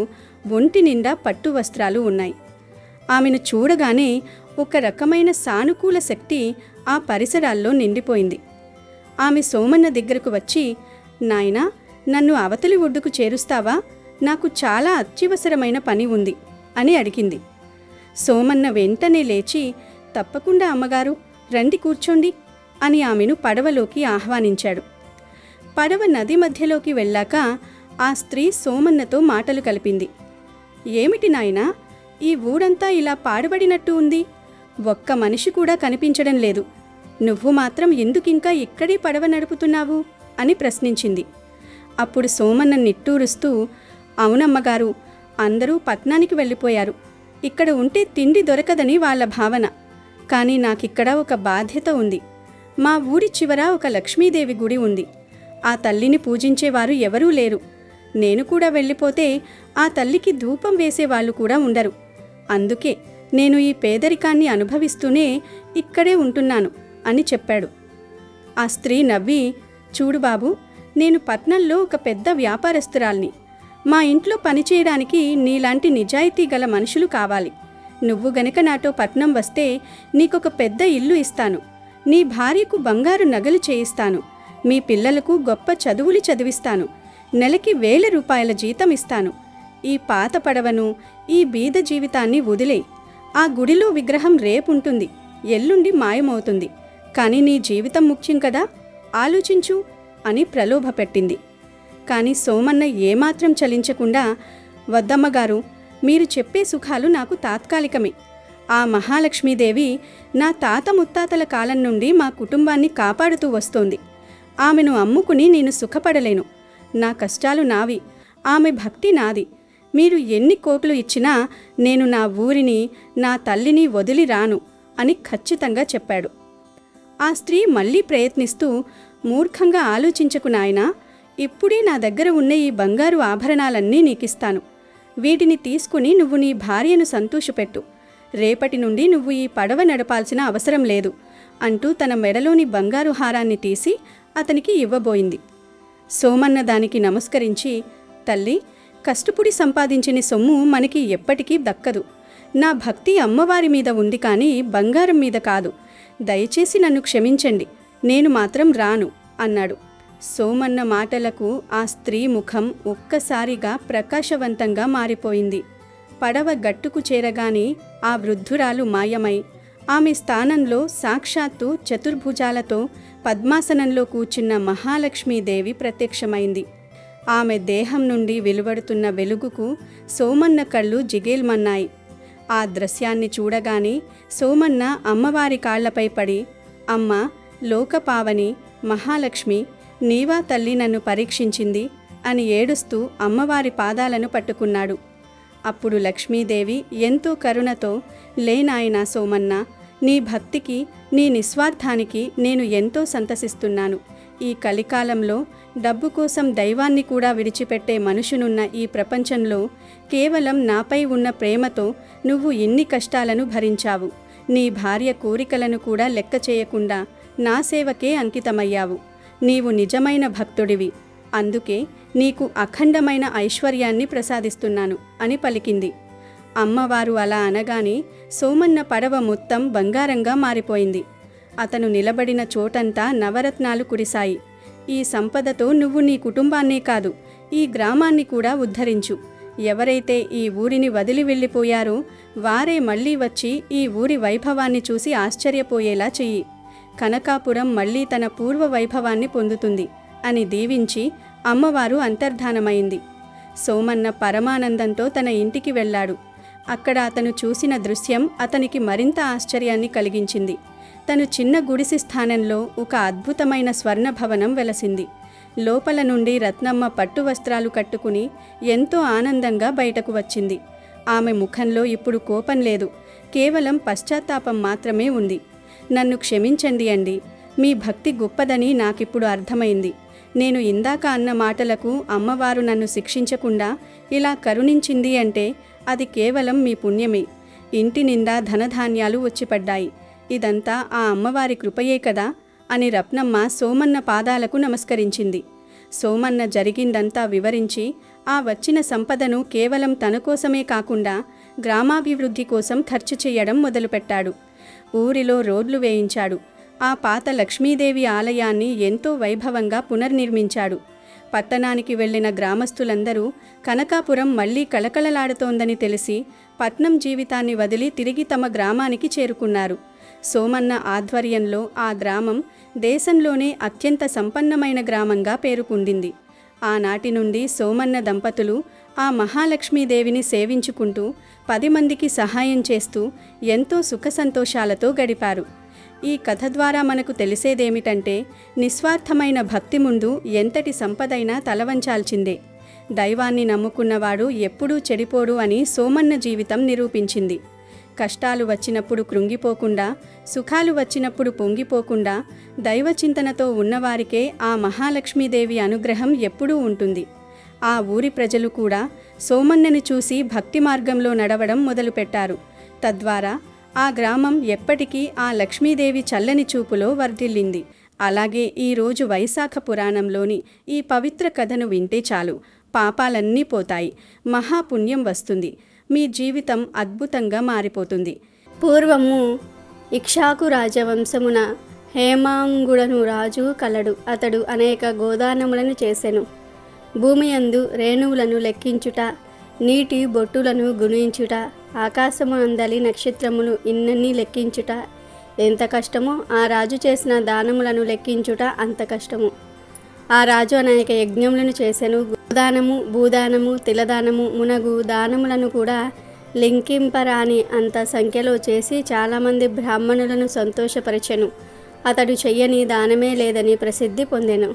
ఒంటి నిండా పట్టు వస్త్రాలు ఉన్నాయి. ఆమెను చూడగానే ఒక రకమైన సానుకూల శక్తి ఆ పరిసరాల్లో నిండిపోయింది. ఆమె సోమన్న దగ్గరకు వచ్చి, నాయనా, నన్ను అవతలి ఒడ్డుకు చేరుస్తావా? నాకు చాలా అత్యవసరమైన పని ఉంది అని అడిగింది. సోమన్న వెంటనే లేచి, తప్పకుండా అమ్మగారు, రండి కూర్చోండి అని ఆమెను పడవలోకి ఆహ్వానించాడు. పడవ నది మధ్యలోకి వెళ్ళాక ఆ స్త్రీ సోమన్నతో మాటలు కలిపింది. ఏమిటి నాయనా, ఈ ఊరంతా ఇలా పాడుబడినట్టు ఉంది. ఒక్క మనిషి కూడా కనిపించడం లేదు. నువ్వు మాత్రం ఎందుకింకా ఇక్కడే పడవ నడుపుతున్నావు అని ప్రశ్నించింది. అప్పుడు సోమన్న నిట్టూరుస్తూ, అవునమ్మగారు, అందరూ పట్నానికి వెళ్ళిపోయారు. ఇక్కడ ఉంటే తిండి దొరకదని వాళ్ళ భావన. కానీ నాకిక్కడ ఒక బాధ్యత ఉంది. మా ఊరి చివర ఒక లక్ష్మీదేవి గుడి ఉంది. ఆ తల్లిని పూజించేవారు ఎవరూ లేరు. నేను కూడా వెళ్ళిపోతే ఆ తల్లికి ధూపం వేసేవాళ్ళు కూడా ఉండరు. అందుకే నేను ఈ పేదరికాన్ని అనుభవిస్తూనే ఇక్కడే ఉంటున్నాను అని చెప్పాడు. ఆ స్త్రీ నవ్వి, చూడు బాబు, నేను పట్నంలో ఒక పెద్ద వ్యాపారస్తురాల్ని. మా ఇంట్లో పనిచేయడానికి నీలాంటి నిజాయితీ గల మనుషులు కావాలి. నువ్వు గనక నాతో పట్నం వస్తే నీకొక పెద్ద ఇల్లు ఇస్తాను. నీ భార్యకు బంగారు నగలు చేయిస్తాను. మీ పిల్లలకు గొప్ప చదువులు చదివిస్తాను. నెలకి 1000 రూపాయల జీతం ఇస్తాను. ఈ పాత పడవను, ఈ బీద జీవితాన్ని వదిలే. ఆ గుడిలో విగ్రహం రేపుంటుంది, ఎల్లుండి మాయమవుతుంది. కానీ నీ జీవితం ముఖ్యం కదా, ఆలోచించు అని ప్రలోభపెట్టింది. కానీ సోమన్న ఏమాత్రం చలించకుండా, వద్దమ్మగారు, మీరు చెప్పే సుఖాలు నాకు తాత్కాలికమే. ఆ మహాలక్ష్మీదేవి నా తాత ముత్తాతల కాలం నుండి మా కుటుంబాన్ని కాపాడుతూ వస్తోంది. ఆమెను అమ్ముకుని నేను సుఖపడలేను. నా కష్టాలు నావి, ఆమె భక్తి నాది. మీరు ఎన్ని కోట్లు ఇచ్చినా నేను నా ఊరిని, నా తల్లిని వదిలి రాను అని ఖచ్చితంగా చెప్పాడు. ఆ స్త్రీ మళ్ళీ ప్రయత్నిస్తూ, మూర్ఖంగా ఆలోచించకు నాయనా, ఇప్పుడే నా దగ్గర ఉన్న ఈ బంగారు ఆభరణాలన్నీ నీకిస్తాను. వీటిని తీసుకుని నువ్వు నీ భార్యను సంతోషపెట్టు. రేపటి నుండి నువ్వు ఈ పడవ నడపాల్సిన అవసరం లేదు అంటూ తన మెడలోని బంగారు హారాన్ని తీసి అతనికి ఇవ్వబోయింది. సోమన్న దానికి నమస్కరించి, తల్లి, కష్టపుడి సంపాదించిన సొమ్ము మనకి ఎప్పటికీ దక్కదు. నా భక్తి అమ్మవారి మీద ఉంది కానీ బంగారం మీద కాదు. దయచేసి నన్ను క్షమించండి, నేను మాత్రం రాను అన్నాడు. సోమన్న మాటలకు ఆ స్త్రీ ముఖం ఒక్కసారిగా ప్రకాశవంతంగా మారిపోయింది. పడవ గట్టుకు చేరగానే ఆ వృద్ధురాలు మాయమై ఆమె స్థానంలో సాక్షాత్తు చతుర్భుజాలతో పద్మాసనంలో కూర్చున్న మహాలక్ష్మీదేవి ప్రత్యక్షమైంది. ఆమె దేహం నుండి వెలువడుతున్న వెలుగుకు సోమన్న కళ్ళు జిగేల్మన్నాయి. ఆ దృశ్యాన్ని చూడగానే సోమన్న అమ్మవారి కాళ్లపై పడి, అమ్మ, లోకపావని, మహాలక్ష్మి, నీవా తల్లి నన్ను పరీక్షించింది అని ఏడుస్తూ అమ్మవారి పాదాలను పట్టుకున్నాడు. అప్పుడు లక్ష్మీదేవి ఎంతో కరుణతో, లేనాయనా సోమన్న, నీ భక్తికి, నీ నిస్వార్థానికి నేను ఎంతో సంతసిస్తున్నాను. ఈ కలికాలంలో డబ్బు కోసం దైవాన్ని కూడా విడిచిపెట్టే మనుషునున్న ఈ ప్రపంచంలో కేవలం నాపై ఉన్న ప్రేమతో నువ్వు ఇన్ని కష్టాలను భరించావు. నీ భార్య కోరికలను కూడా లెక్క చేయకుండా నా సేవకే అంకితమయ్యావు. నీవు నిజమైన భక్తుడివి. అందుకే నీకు అఖండమైన ఐశ్వర్యాన్ని ప్రసాదిస్తున్నాను అని పలికింది. అమ్మవారు అలా అనగానే సోమన్న పడవ మొత్తం బంగారంగా మారిపోయింది. అతను నిలబడిన చోటంతా నవరత్నాలు కురిశాయి. ఈ సంపదతో నువ్వు నీ కుటుంబాన్నే కాదు, ఈ గ్రామాన్ని కూడా ఉద్ధరించు. ఎవరైతే ఈ ఊరిని వదిలి వెళ్ళిపోయారో వారే మళ్ళీ వచ్చి ఈ ఊరి వైభవాన్ని చూసి ఆశ్చర్యపోయేలా చెయ్యి. కనకాపురం మళ్ళీ తన పూర్వ వైభవాన్ని పొందుతుంది అని దీవించి అమ్మవారు అంతర్ధానమైంది. సోమన్న పరమానందంతో తన ఇంటికి వెళ్ళాడు. అక్కడ అతను చూసిన దృశ్యం అతనికి మరింత ఆశ్చర్యాన్ని కలిగించింది. తను చిన్న గుడిసె స్థానంలో ఒక అద్భుతమైన స్వర్ణ భవనం వెలసింది. లోపల నుండి రత్నమ్మ పట్టు వస్త్రాలు కట్టుకుని ఎంతో ఆనందంగా బయటకు వచ్చింది. ఆమె ముఖంలో ఇప్పుడు కోపం లేదు, కేవలం పశ్చాత్తాపం మాత్రమే ఉంది. నన్ను క్షమించండి అండి, మీ భక్తి గొప్పదని నాకిప్పుడు అర్థమైంది. నేను ఇందాక అన్న మాటలకు అమ్మవారు నన్ను శిక్షించకుండా ఇలా కరుణించింది అంటే అది కేవలం మీ పుణ్యమే. ఇంటి నిండా ధనధాన్యాలు వచ్చిపడ్డాయి. ఇదంతా ఆ అమ్మవారి కృపయే కదా అని రత్నమ్మ సోమన్న పాదాలకు నమస్కరించింది. సోమన్న జరిగిందంతా వివరించి ఆ వచ్చిన సంపదను కేవలం తన కోసమే కాకుండా గ్రామాభివృద్ధి కోసం ఖర్చు చేయడం మొదలుపెట్టాడు. ఊరిలో రోడ్లు వేయించాడు. ఆ పాత లక్ష్మీదేవి ఆలయాన్ని ఎంతో వైభవంగా పునర్నిర్మించాడు. పట్టణానికి వెళ్లిన గ్రామస్తులందరూ కనకాపురం మళ్లీ కళకళలాడుతోందని తెలిసి పట్నం జీవితాన్ని వదిలి తిరిగి తమ గ్రామానికి చేరుకున్నారు. సోమన్న ఆధ్వర్యంలో ఆ గ్రామం దేశంలోనే అత్యంత సంపన్నమైన గ్రామంగా పేరుకుండింది. ఆనాటి నుండి సోమన్న దంపతులు ఆ మహాలక్ష్మీదేవిని సేవించుకుంటూ 10 మందికి సహాయం చేస్తూ ఎంతో సుఖ సంతోషాలతో గడిపారు. ఈ కథ ద్వారా మనకు తెలిసేదేమిటంటే నిస్వార్థమైన భక్తి ముందు ఎంతటి సంపదైనా తలవంచాల్సిందే. దైవాన్ని నమ్ముకున్నవాడు ఎప్పుడూ చెడిపోడు అని సోమన్న జీవితం నిరూపించింది. కష్టాలు వచ్చినప్పుడు కృంగిపోకుండా, సుఖాలు వచ్చినప్పుడు పొంగిపోకుండా దైవచింతనతో ఉన్నవారికే ఆ మహాలక్ష్మీదేవి అనుగ్రహం ఎప్పుడూ ఉంటుంది. ఆ ఊరి ప్రజలు కూడా సోమన్నని చూసి భక్తి మార్గంలో నడవడం మొదలుపెట్టారు. తద్వారా ఆ గ్రామం ఎప్పటికీ ఆ లక్ష్మీదేవి చల్లని చూపులో వర్ధిల్లింది. అలాగే ఈరోజు వైశాఖ పురాణంలోని ఈ పవిత్ర కథను వింటే చాలు, పాపాలన్నీ పోతాయి, మహాపుణ్యం వస్తుంది, మీ జీవితం అద్భుతంగా మారిపోతుంది. పూర్వము ఇక్ష్వాకు రాజవంశమున హేమాంగుడను రాజు కలడు. అతడు అనేక గోదానములను చేసెను. భూమియందు రేణువులను లెక్కించుట, నీటి బొట్టులను గుణించుట, ఆకాశమునందలి నక్షత్రములు ఇన్నన్ని లెక్కించుట ఎంత కష్టమో, ఆ రాజు చేసిన దానములను లెక్కించుట అంత కష్టము. ఆ రాజు అనేక యజ్ఞములను చేసెను. గోదానము, భూదానము, తిలదానము మునగు దానములను కూడా లెక్కింపరాని అంత సంఖ్యలో చేసి చాలామంది బ్రాహ్మణులను సంతోషపరచెను. అతడు చెయ్యని దానమే లేదని ప్రసిద్ధి పొందెను.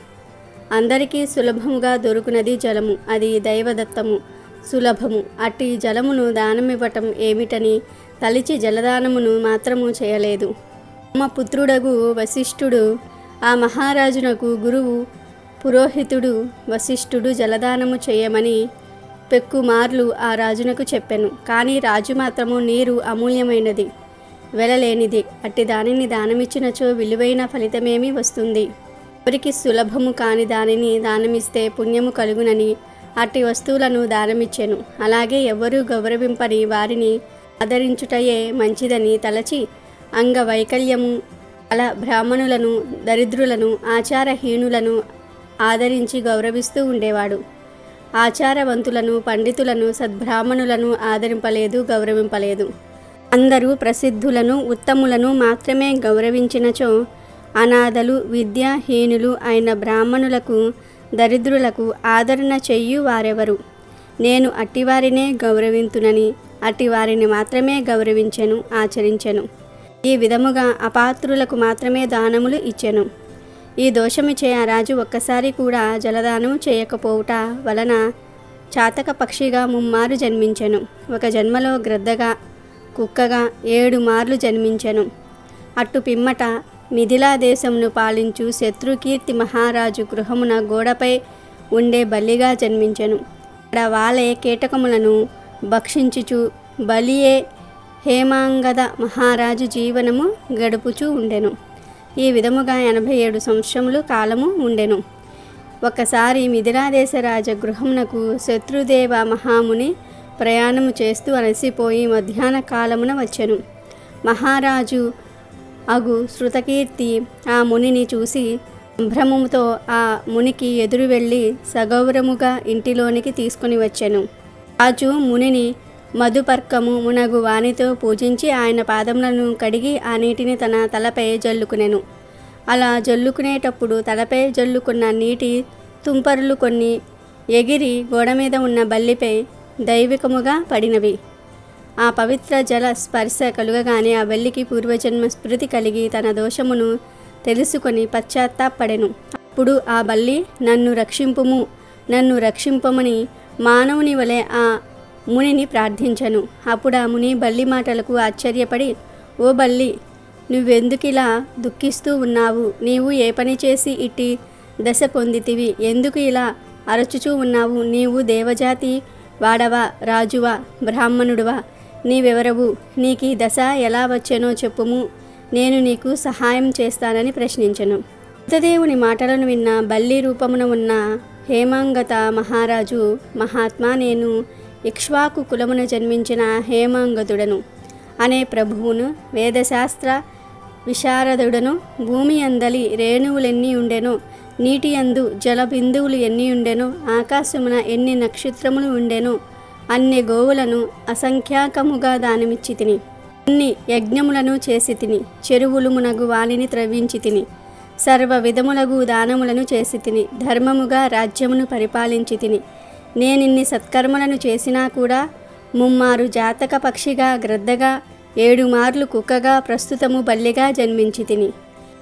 అందరికీ సులభముగా దొరుకునది జలము, అది దైవదత్తము, సులభము. అట్టి జలమును దానమివ్వటం ఏమిటని తలిచి జలదానమును మాత్రము చేయలేదు. తమ పుత్రుడగు వశిష్ఠుడు ఆ మహారాజునకు గురువు, పురోహితుడు వశిష్ఠుడు జలదానము చేయమని పెక్కుమార్లు ఆ రాజునకు చెప్పెను. కానీ రాజు మాత్రము నీరు అమూల్యమైనది, వెలలేనిది, అట్టి దానిని దానమిచ్చినచో విలువైన ఫలితమేమి వస్తుంది? ఎవరికి సులభము కాని దానిని దానమిస్తే పుణ్యము కలుగునని అట్టి వస్తువులను దానమిచ్చెను. అలాగే ఎవ్వరూ గౌరవింపని వారిని ఆదరించుటయే మంచిదని తలచి అంగవైకల్యము అల బ్రాహ్మణులను, దరిద్రులను, ఆచారహీనులను ఆదరించి గౌరవిస్తూ ఉండేవాడు. ఆచారవంతులను, పండితులను, సద్బ్రాహ్మణులను ఆదరింపలేదు, గౌరవింపలేదు. అందరూ ప్రసిద్ధులను, ఉత్తములను మాత్రమే గౌరవించినచో అనాథలు, విద్యాహీనులు అయిన బ్రాహ్మణులకు, దరిద్రులకు ఆదరణ చెయ్యు వారెవరు? నేను అట్టివారినే గౌరవింతునని అట్టివారిని మాత్రమే గౌరవించెను, ఆచరించెను. ఈ విధముగా అపాత్రులకు మాత్రమే దానములు ఇచ్చెను. ఈ దోషమిచే ఆ రాజు ఒక్కసారి కూడా జలదానం చేయకపోవుట వలన చాతక పక్షిగా 3 మార్లు జన్మించెను. ఒక జన్మలో గ్రద్దగా, కుక్కగా 7 మార్లు జన్మించెను. అట్టు పిమ్మట మిథిలా దేశమును పాలించు శత్రుకీర్తి మహారాజు గృహమున గోడపై ఉండే బల్లిగా జన్మించెను. అక్కడ వాలే కీటకములను భక్షించుచు బలియే హేమాంగద మహారాజు జీవనము గడుపుచూ ఉండెను. ఈ విధముగా 87 సంవత్సరములు కాలము ఉండెను. ఒకసారి మిథిలాదేశ రాజ గృహమునకు శత్రుదేవ మహాముని ప్రయాణము చేస్తూ అలసిపోయి మధ్యాహ్న కాలమున వచ్చెను. మహారాజు అగు శృతకీర్తి ఆ మునిని చూసి సంభ్రమముతో ఆ మునికి ఎదురు వెళ్ళి సగౌరముగా ఇంటిలోనికి తీసుకుని వచ్చెను. రాజు మునిని మధుపర్కము మునగు వానితో పూజించి ఆయన పాదములను కడిగి ఆ నీటిని తన తలపై జల్లుకునెను. అలా జల్లుకునేటప్పుడు తలపై జల్లుకున్న నీటి తుంపరులు కొన్ని ఎగిరి గోడ మీద ఉన్న బల్లిపై దైవికముగా పడినవి. ఆ పవిత్ర జల స్పర్శ కలుగగానే ఆ బల్లికి పూర్వజన్మ స్మృతి కలిగి తన దోషమును తెలుసుకొని పశ్చాత్తాపడెను. అప్పుడు ఆ బల్లి నన్ను రక్షింపుము, నన్ను రక్షింపమని మానవుని వలె ఆ మునిని ప్రార్థించను. అప్పుడు ఆ ముని బల్లి మాటలకు ఆశ్చర్యపడి, ఓ బల్లి, నువ్వెందుకిలా దుఃఖిస్తూ ఉన్నావు? నీవు ఏ పని చేసి ఇట్టి దశ పొందితివి? ఎందుకు ఇలా అరచుచూ ఉన్నావు? నీవు దేవజాతి వాడవా, రాజువా, బ్రాహ్మణుడువా? నీవెవరవు? నీకీ దశ ఎలా వచ్చెనో చెప్పుము, నేను నీకు సహాయం చేస్తానని ప్రశ్నించెను. బుద్ధదేవుని మాటలను విన్న బల్లి రూపమున ఉన్న హేమాంగత మహారాజు, మహాత్మా, నేను ఇక్ష్వాకు కులమున జన్మించిన హేమాంగతుడను అనే ప్రభువును, వేదశాస్త్ర విశారదుడను, భూమి అందలి రేణువులెన్ని ఉండెనో, నీటి అందు జల బిందువులు ఎన్ని ఉండెనో, ఆకాశమున ఎన్ని నక్షత్రములు ఉండెనో, అన్ని గోవులను అసంఖ్యాకముగా దానమిచ్చి తిని, అన్ని యజ్ఞములను చేసి తిని, చెరువులు మునగు వాలిని త్రవ్వించి తిని, సర్వ విధములగు దానములను చేసి తిని, ధర్మముగా రాజ్యమును పరిపాలించి తిని. నేనిన్ని సత్కర్మలను చేసినా కూడా ముమ్మారు జాతక పక్షిగా, గ్రద్దగా, 7 మార్లు కుక్కగా, ప్రస్తుతము బల్లిగా జన్మించి తిని.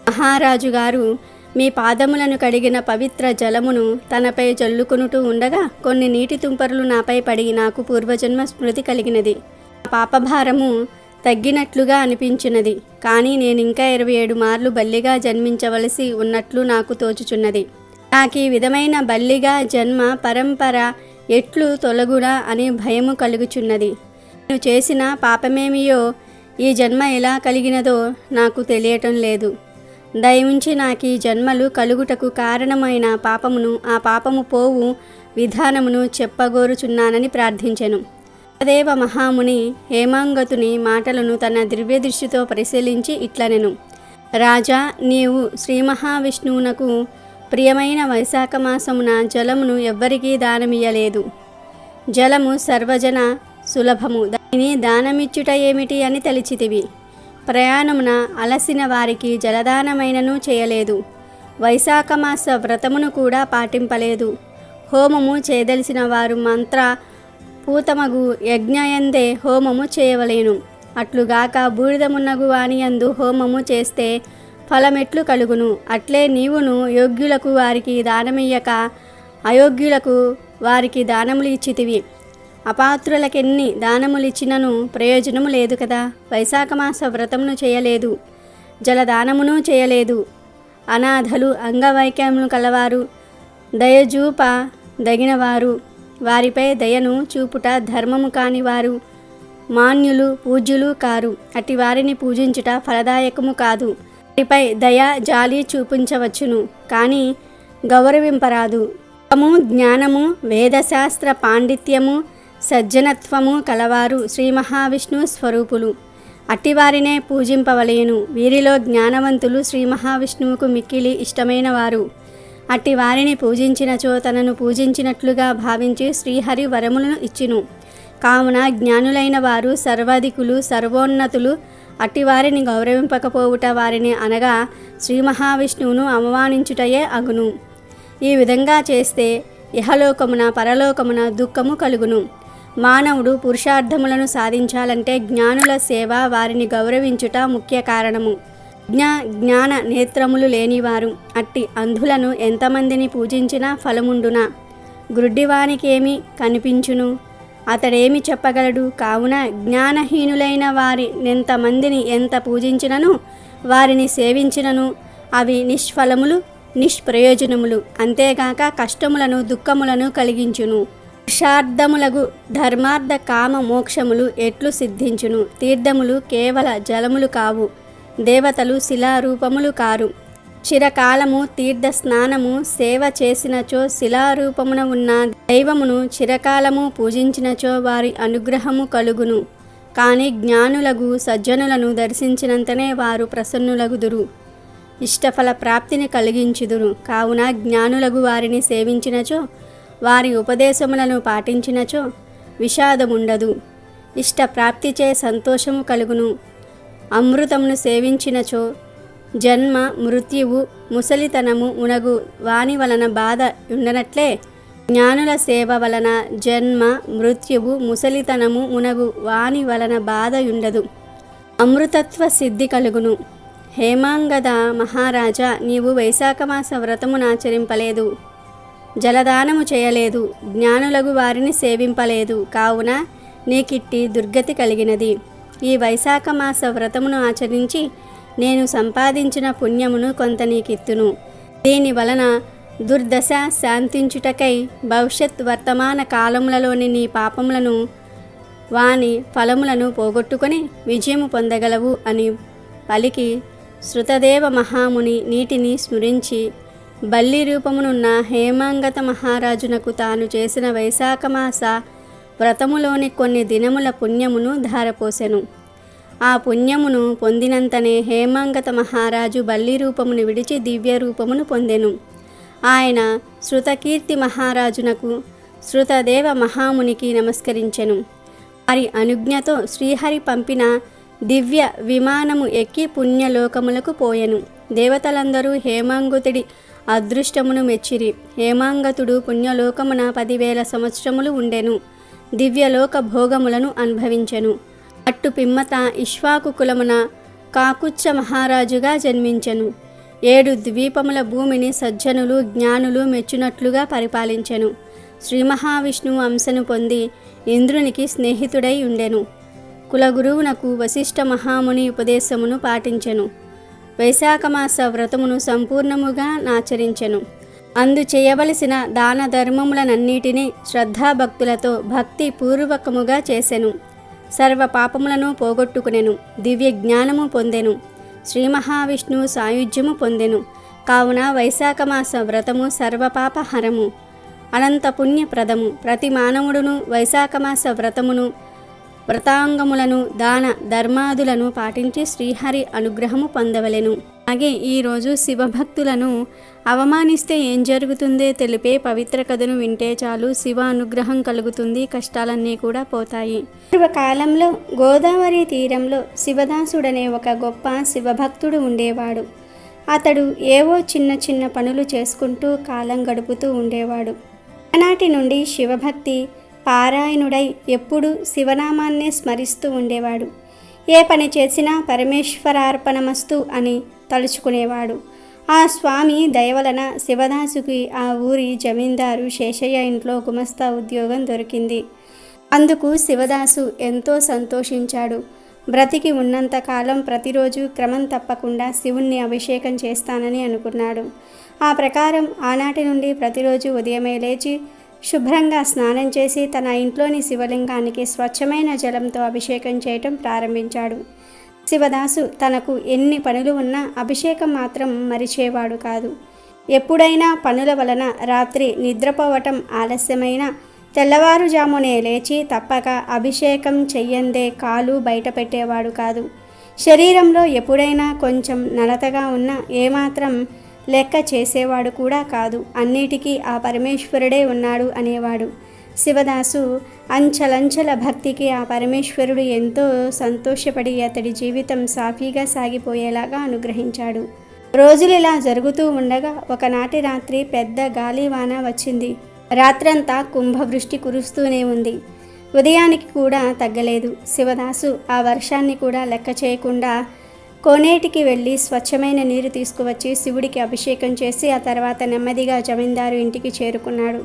మహారాజు గారు మీ పాదములను కడిగిన పవిత్ర జలమును తనపై జల్లుకొనుటూ ఉండగా కొన్ని నీటి తుంపరులు నాపై పడి నాకు పూర్వజన్మ స్మృతి కలిగినది. పాపభారము తగ్గినట్లుగా అనిపించినది. కానీ నేనింకా 27 మార్లు బల్లిగా జన్మించవలసి ఉన్నట్లు నాకు తోచుచున్నది. నాకు ఈ విధమైన బల్లిగా జన్మ పరంపర ఎట్లు తొలగుడా అని భయము కలుగుచున్నది. నేను చేసిన పాపమేమియో ఈ జన్మ ఎలా కలిగినదో నాకు తెలియటం లేదు. దయవుంచి నాకు ఈ జన్మలు కలుగుటకు కారణమైన పాపమును, ఆ పాపము పోవు విధానమును చెప్పగోరుచున్నానని ప్రార్థించెను. దేవ మహాముని హేమాంగతుని మాటలను తన దివ్య దృష్టితో పరిశీలించి ఇట్లనెను. రాజా, నీవు శ్రీ మహావిష్ణువునకు ప్రియమైన వైశాఖ మాసమున జలమును ఎవ్వరికీ దానమియ్యలేదు. జలము సర్వజన సులభము, దానిని దానమిచ్చుట ఏమిటి అని తలిచితివి. ప్రయాణమున అలసిన వారికి జలదానమైనను చేయలేదు. వైశాఖ మాస వ్రతమును కూడా పాటింపలేదు. హోమము చేయదలిసిన వారు మంత్ర పూతమగు యజ్ఞయందే హోమము చేయవలేను. అట్లుగాక బూడిదమున్నగు వానియందు హోమము చేస్తే ఫలమెట్లు కలుగును? అట్లే నీవును యోగ్యులకు వారికి దానమియ్యక అయోగ్యులకు వారికి దానములు ఇచ్చితివి. అపాత్రులకెన్ని దానములిచ్చినను ప్రయోజనము లేదు కదా. వైశాఖమాస వ్రతమును చేయలేదు, జలదానమును చేయలేదు. అనాథలు, అంగవైకల్యములు కలవారు, దయచూప దగినవారు, వారిపై దయను చూపుట ధర్మము కాని వారు మాన్యులు, పూజ్యులు కారు. అట్టి వారిని పూజించుట ఫలదాయకము కాదు. వారిపై దయ, జాలి చూపించవచ్చును, కానీ గౌరవింపరాదు. జ్ఞానము, వేదశాస్త్ర పాండిత్యము, సజ్జనత్వము కలవారు శ్రీ మహావిష్ణు స్వరూపులు. అట్టివారినే పూజింపవలేను. వీరిలో జ్ఞానవంతులు శ్రీ మహావిష్ణువుకు మిక్కిలి ఇష్టమైన వారు. అట్టి వారిని పూజించినచో తనను పూజించినట్లుగా భావించి శ్రీహరి వరములను ఇచ్చును. కావున జ్ఞానులైన వారు సర్వాధికులు, సర్వోన్నతులు. అట్టివారిని గౌరవింపకపోవుట వారిని అనగా శ్రీ మహావిష్ణువును అవమానించుటయే అగును. ఈ విధంగా చేస్తే ఇహలోకమున పరలోకమున దుఃఖము కలుగును. మానవుడు పురుషార్థములను సాధించాలంటే జ్ఞానుల సేవ, వారిని గౌరవించుట ముఖ్య కారణము. జ్ఞాన నేత్రములు లేనివారు అట్టి అంధులను ఎంతమందిని పూజించినా ఫలముండునా? గ్రుడ్డివానికేమి కనిపించును? అతడేమి చెప్పగలడు? కావున జ్ఞానహీనులైన వారి ఎంతమందిని ఎంత పూజించినను, వారిని సేవించినను అవి నిష్ఫలములు, నిష్ప్రయోజనములు. అంతేగాక కష్టములను, దుఃఖములను కలిగించును. పురుషార్థములగు ధర్మార్థ కామ మోక్షములు ఎట్లు సిద్ధించును? తీర్థములు కేవల జలములు కావు, దేవతలు శిలారూపములు కారు. చిరకాలము తీర్థ స్నానము సేవ చేసినచో, శిలారూపమున ఉన్న దైవమును చిరకాలము పూజించినచో వారి అనుగ్రహము కలుగును. కానీ జ్ఞానులగు సజ్జనులను దర్శించినంతనే వారు ప్రసన్నులగుదురు, ఇష్టఫల ప్రాప్తిని కలిగించుదురు. కావున జ్ఞానులగు వారిని సేవించినచో, వారి ఉపదేశములను పాటించినచో విషాదముండదు, ఇష్టప్రాప్తిచే సంతోషము కలుగును. అమృతమును సేవించినచో జన్మ, మృత్యువు, ముసలితనము మునగు వాని వలన బాధ ఉండనట్లే జ్ఞానుల సేవ వలన జన్మ, మృత్యువు, ముసలితనము మునగు వాని వలన బాధ ఉండదు, అమృతత్వ సిద్ధి కలుగును. హేమాంగద మహారాజా, నీవు వైశాఖమాస వ్రతమును ఆచరింపలేదు, జలదానము చేయలేదు, జ్ఞానులగు వారిని సేవింపలేదు, కావున నీకిట్టి దుర్గతి కలిగినది. ఈ వైశాఖమాస వ్రతమును ఆచరించి నేను సంపాదించిన పుణ్యమును కొంత నీకిత్తును. దీని వలన దుర్దశ శాంతించుటకై భవిష్యత్ వర్తమాన కాలములలోని నీ పాపములను వాని ఫలములను పోగొట్టుకొని విజయము పొందగలవు అని పలికి శృతదేవ మహాముని నీటిని స్మరించి బల్లి రూపమునున్న హేమాంగత మహారాజునకు తాను చేసిన వైశాఖమాస వ్రతములోని కొన్ని దినముల పుణ్యమును ధారపోసెను. ఆ పుణ్యమును పొందినంతనే హేమాంగత మహారాజు బల్లి రూపమును విడిచి దివ్య రూపమును పొందెను. ఆయన శృతకీర్తి మహారాజునకు శృతదేవ మహామునికి నమస్కరించెను. వారి అనుజ్ఞతో శ్రీహరి పంపిన దివ్య విమానము ఎక్కి పుణ్యలోకములకు పోయెను. దేవతలందరూ హేమాంగతుడి అదృష్టమును మెచ్చిరి. హేమాంగతుడు పుణ్యలోకమున 10,000 సంవత్సరములు ఉండెను. దివ్యలోక భోగములను అనుభవించెను. అట్టు పిమ్మత ఇక్ష్వాకు కులమున కాకుచ్చ మహారాజుగా జన్మించెను. 7 ద్వీపముల భూమిని సజ్జనులు జ్ఞానులు మెచ్చునట్లుగా పరిపాలించెను. శ్రీ మహావిష్ణువు అంశను పొంది ఇంద్రునికి స్నేహితుడై ఉండెను. కులగురువునకు వశిష్ఠ మహాముని ఉపదేశమును పాటించెను. వైశాఖమాస వ్రతమును సంపూర్ణముగా ఆచరించెను. అందు చేయవలసిన దాన ధర్మములనన్నిటినీ శ్రద్ధాభక్తులతో భక్తి పూర్వకముగా చేసెను. సర్వ పాపములను పోగొట్టుకునెను. దివ్య జ్ఞానము పొందెను. శ్రీ మహావిష్ణువు సాయుధ్యము పొందెను. కావున వైశాఖమాస వ్రతము సర్వపాపహరము, అనంత పుణ్యప్రదము. ప్రతి మానవుడును వైశాఖమాస వ్రతమును వ్రతాంగములను దాన ధర్మాదులను పాటించి శ్రీహరి అనుగ్రహము పొందవలెను. అలాగే ఈరోజు శివభక్తులను అవమానిస్తే ఏం జరుగుతుందో తెలిపే పవిత్ర కథను వింటే చాలు, శివ అనుగ్రహం కలుగుతుంది, కష్టాలన్నీ కూడా పోతాయి. పూర్వకాలంలో గోదావరి తీరంలో శివదాసుడనే ఒక గొప్ప శివభక్తుడు ఉండేవాడు. అతడు ఏవో చిన్న చిన్న పనులు చేసుకుంటూ కాలం గడుపుతూ ఉండేవాడు. ఆనాటి నుండి శివభక్తి పారాయణుడై ఎప్పుడూ శివనామాన్నే స్మరిస్తూ ఉండేవాడు. ఏ పని చేసినా పరమేశ్వరార్పణమస్తు అని తలుచుకునేవాడు. ఆ స్వామి దయవలన శివదాసుకి ఆ ఊరి జమీందారు శేషయ్య ఇంట్లో గుమస్తా ఉద్యోగం దొరికింది. అందుకు శివదాసు ఎంతో సంతోషించాడు. బ్రతికి ఉన్నంతకాలం ప్రతిరోజు క్రమం తప్పకుండా శివుణ్ణి అభిషేకం చేస్తానని అనుకున్నాడు. ఆ ప్రకారం ఆనాటి నుండి ప్రతిరోజు ఉదయమే లేచి శుభ్రంగా స్నానం చేసి తన ఇంట్లోని శివలింగానికి స్వచ్ఛమైన జలంతో అభిషేకం చేయటం ప్రారంభించాడు. శివదాసు తనకు ఎన్ని పనులు ఉన్నా అభిషేకం మాత్రం మరిచేవాడు కాదు. ఎప్పుడైనా పనుల వలన రాత్రి నిద్రపోవటం ఆలస్యమైన తెల్లవారుజామునే లేచి తప్పక అభిషేకం చెయ్యందే కాలు బయట పెట్టేవాడు కాదు. శరీరంలో ఎప్పుడైనా కొంచెం నలతగా ఉన్నా ఏమాత్రం లెక్క చేసేవాడు కూడా కాదు. అన్నిటికీ ఆ పరమేశ్వరుడే ఉన్నాడు అనేవాడు. శివదాసు అంచలంచల భక్తికి ఆ పరమేశ్వరుడు ఎంతో సంతోషపడి అతడి జీవితం సాఫీగా సాగిపోయేలాగా అనుగ్రహించాడు. రోజులు ఇలా జరుగుతూ ఉండగా ఒకనాటి రాత్రి పెద్ద గాలివాన వచ్చింది. రాత్రంతా కుంభవృష్టి కురుస్తూనే ఉంది. ఉదయానికి కూడా తగ్గలేదు. శివదాసు ఆ వర్షాన్ని కూడా లెక్క చేయకుండా కోనేటికి వెళ్ళి స్వచ్ఛమైన నీరు తీసుకువచ్చి శివుడికి అభిషేకం చేసి ఆ తర్వాత నెమ్మదిగా జమీందారు ఇంటికి చేరుకున్నాడు.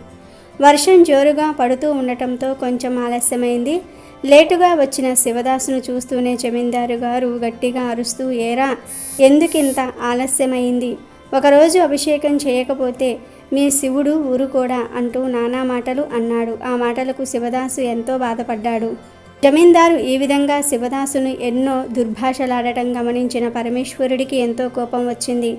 వర్షం జోరుగా పడుతూ ఉండటంతో కొంచెం ఆలస్యమైంది. లేటుగా వచ్చిన శివదాసును చూస్తూనే జమీందారు గారు గట్టిగా అరుస్తూ, ఏరా, ఎందుకింత ఆలస్యమైంది? ఒకరోజు అభిషేకం చేయకపోతే మీ శివుడు ఊరుకోడా అంటూ నానా మాటలు అన్నాడు. ఆ మాటలకు శివదాసు ఎంతో బాధపడ్డాడు. జమీందారు ఈ విధంగా శివదాసును ఎన్నో దుర్భాషలాడటం గమనించిన పరమేశ్వరుడికి ఎంతో కోపం వచ్చింది.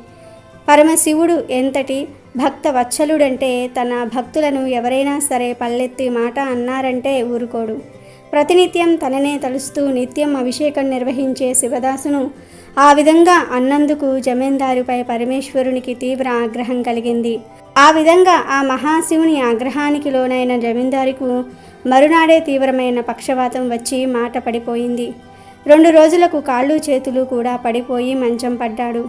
పరమశివుడు ఎంతటి భక్త వత్సలుడంటే తన భక్తులను ఎవరైనా సరే పల్లెత్తి మాట అన్నారంటే ఊరుకోడు. ప్రతినిత్యం తననే తలుస్తూ నిత్యం అభిషేకం నిర్వహించే శివదాసును ఆ విధంగా అన్నందుకు జమీందారుపై పరమేశ్వరునికి తీవ్ర ఆగ్రహం కలిగింది. ఆ విధంగా ఆ మహాశివుని ఆగ్రహానికి లోనైన జమీందారుకు మరునాడే తీవ్రమైన పక్షవాతం వచ్చి మాట పడిపోయింది. 2 రోజులకు కాళ్ళు చేతులు కూడా పడిపోయి మంచం పడ్డాడు.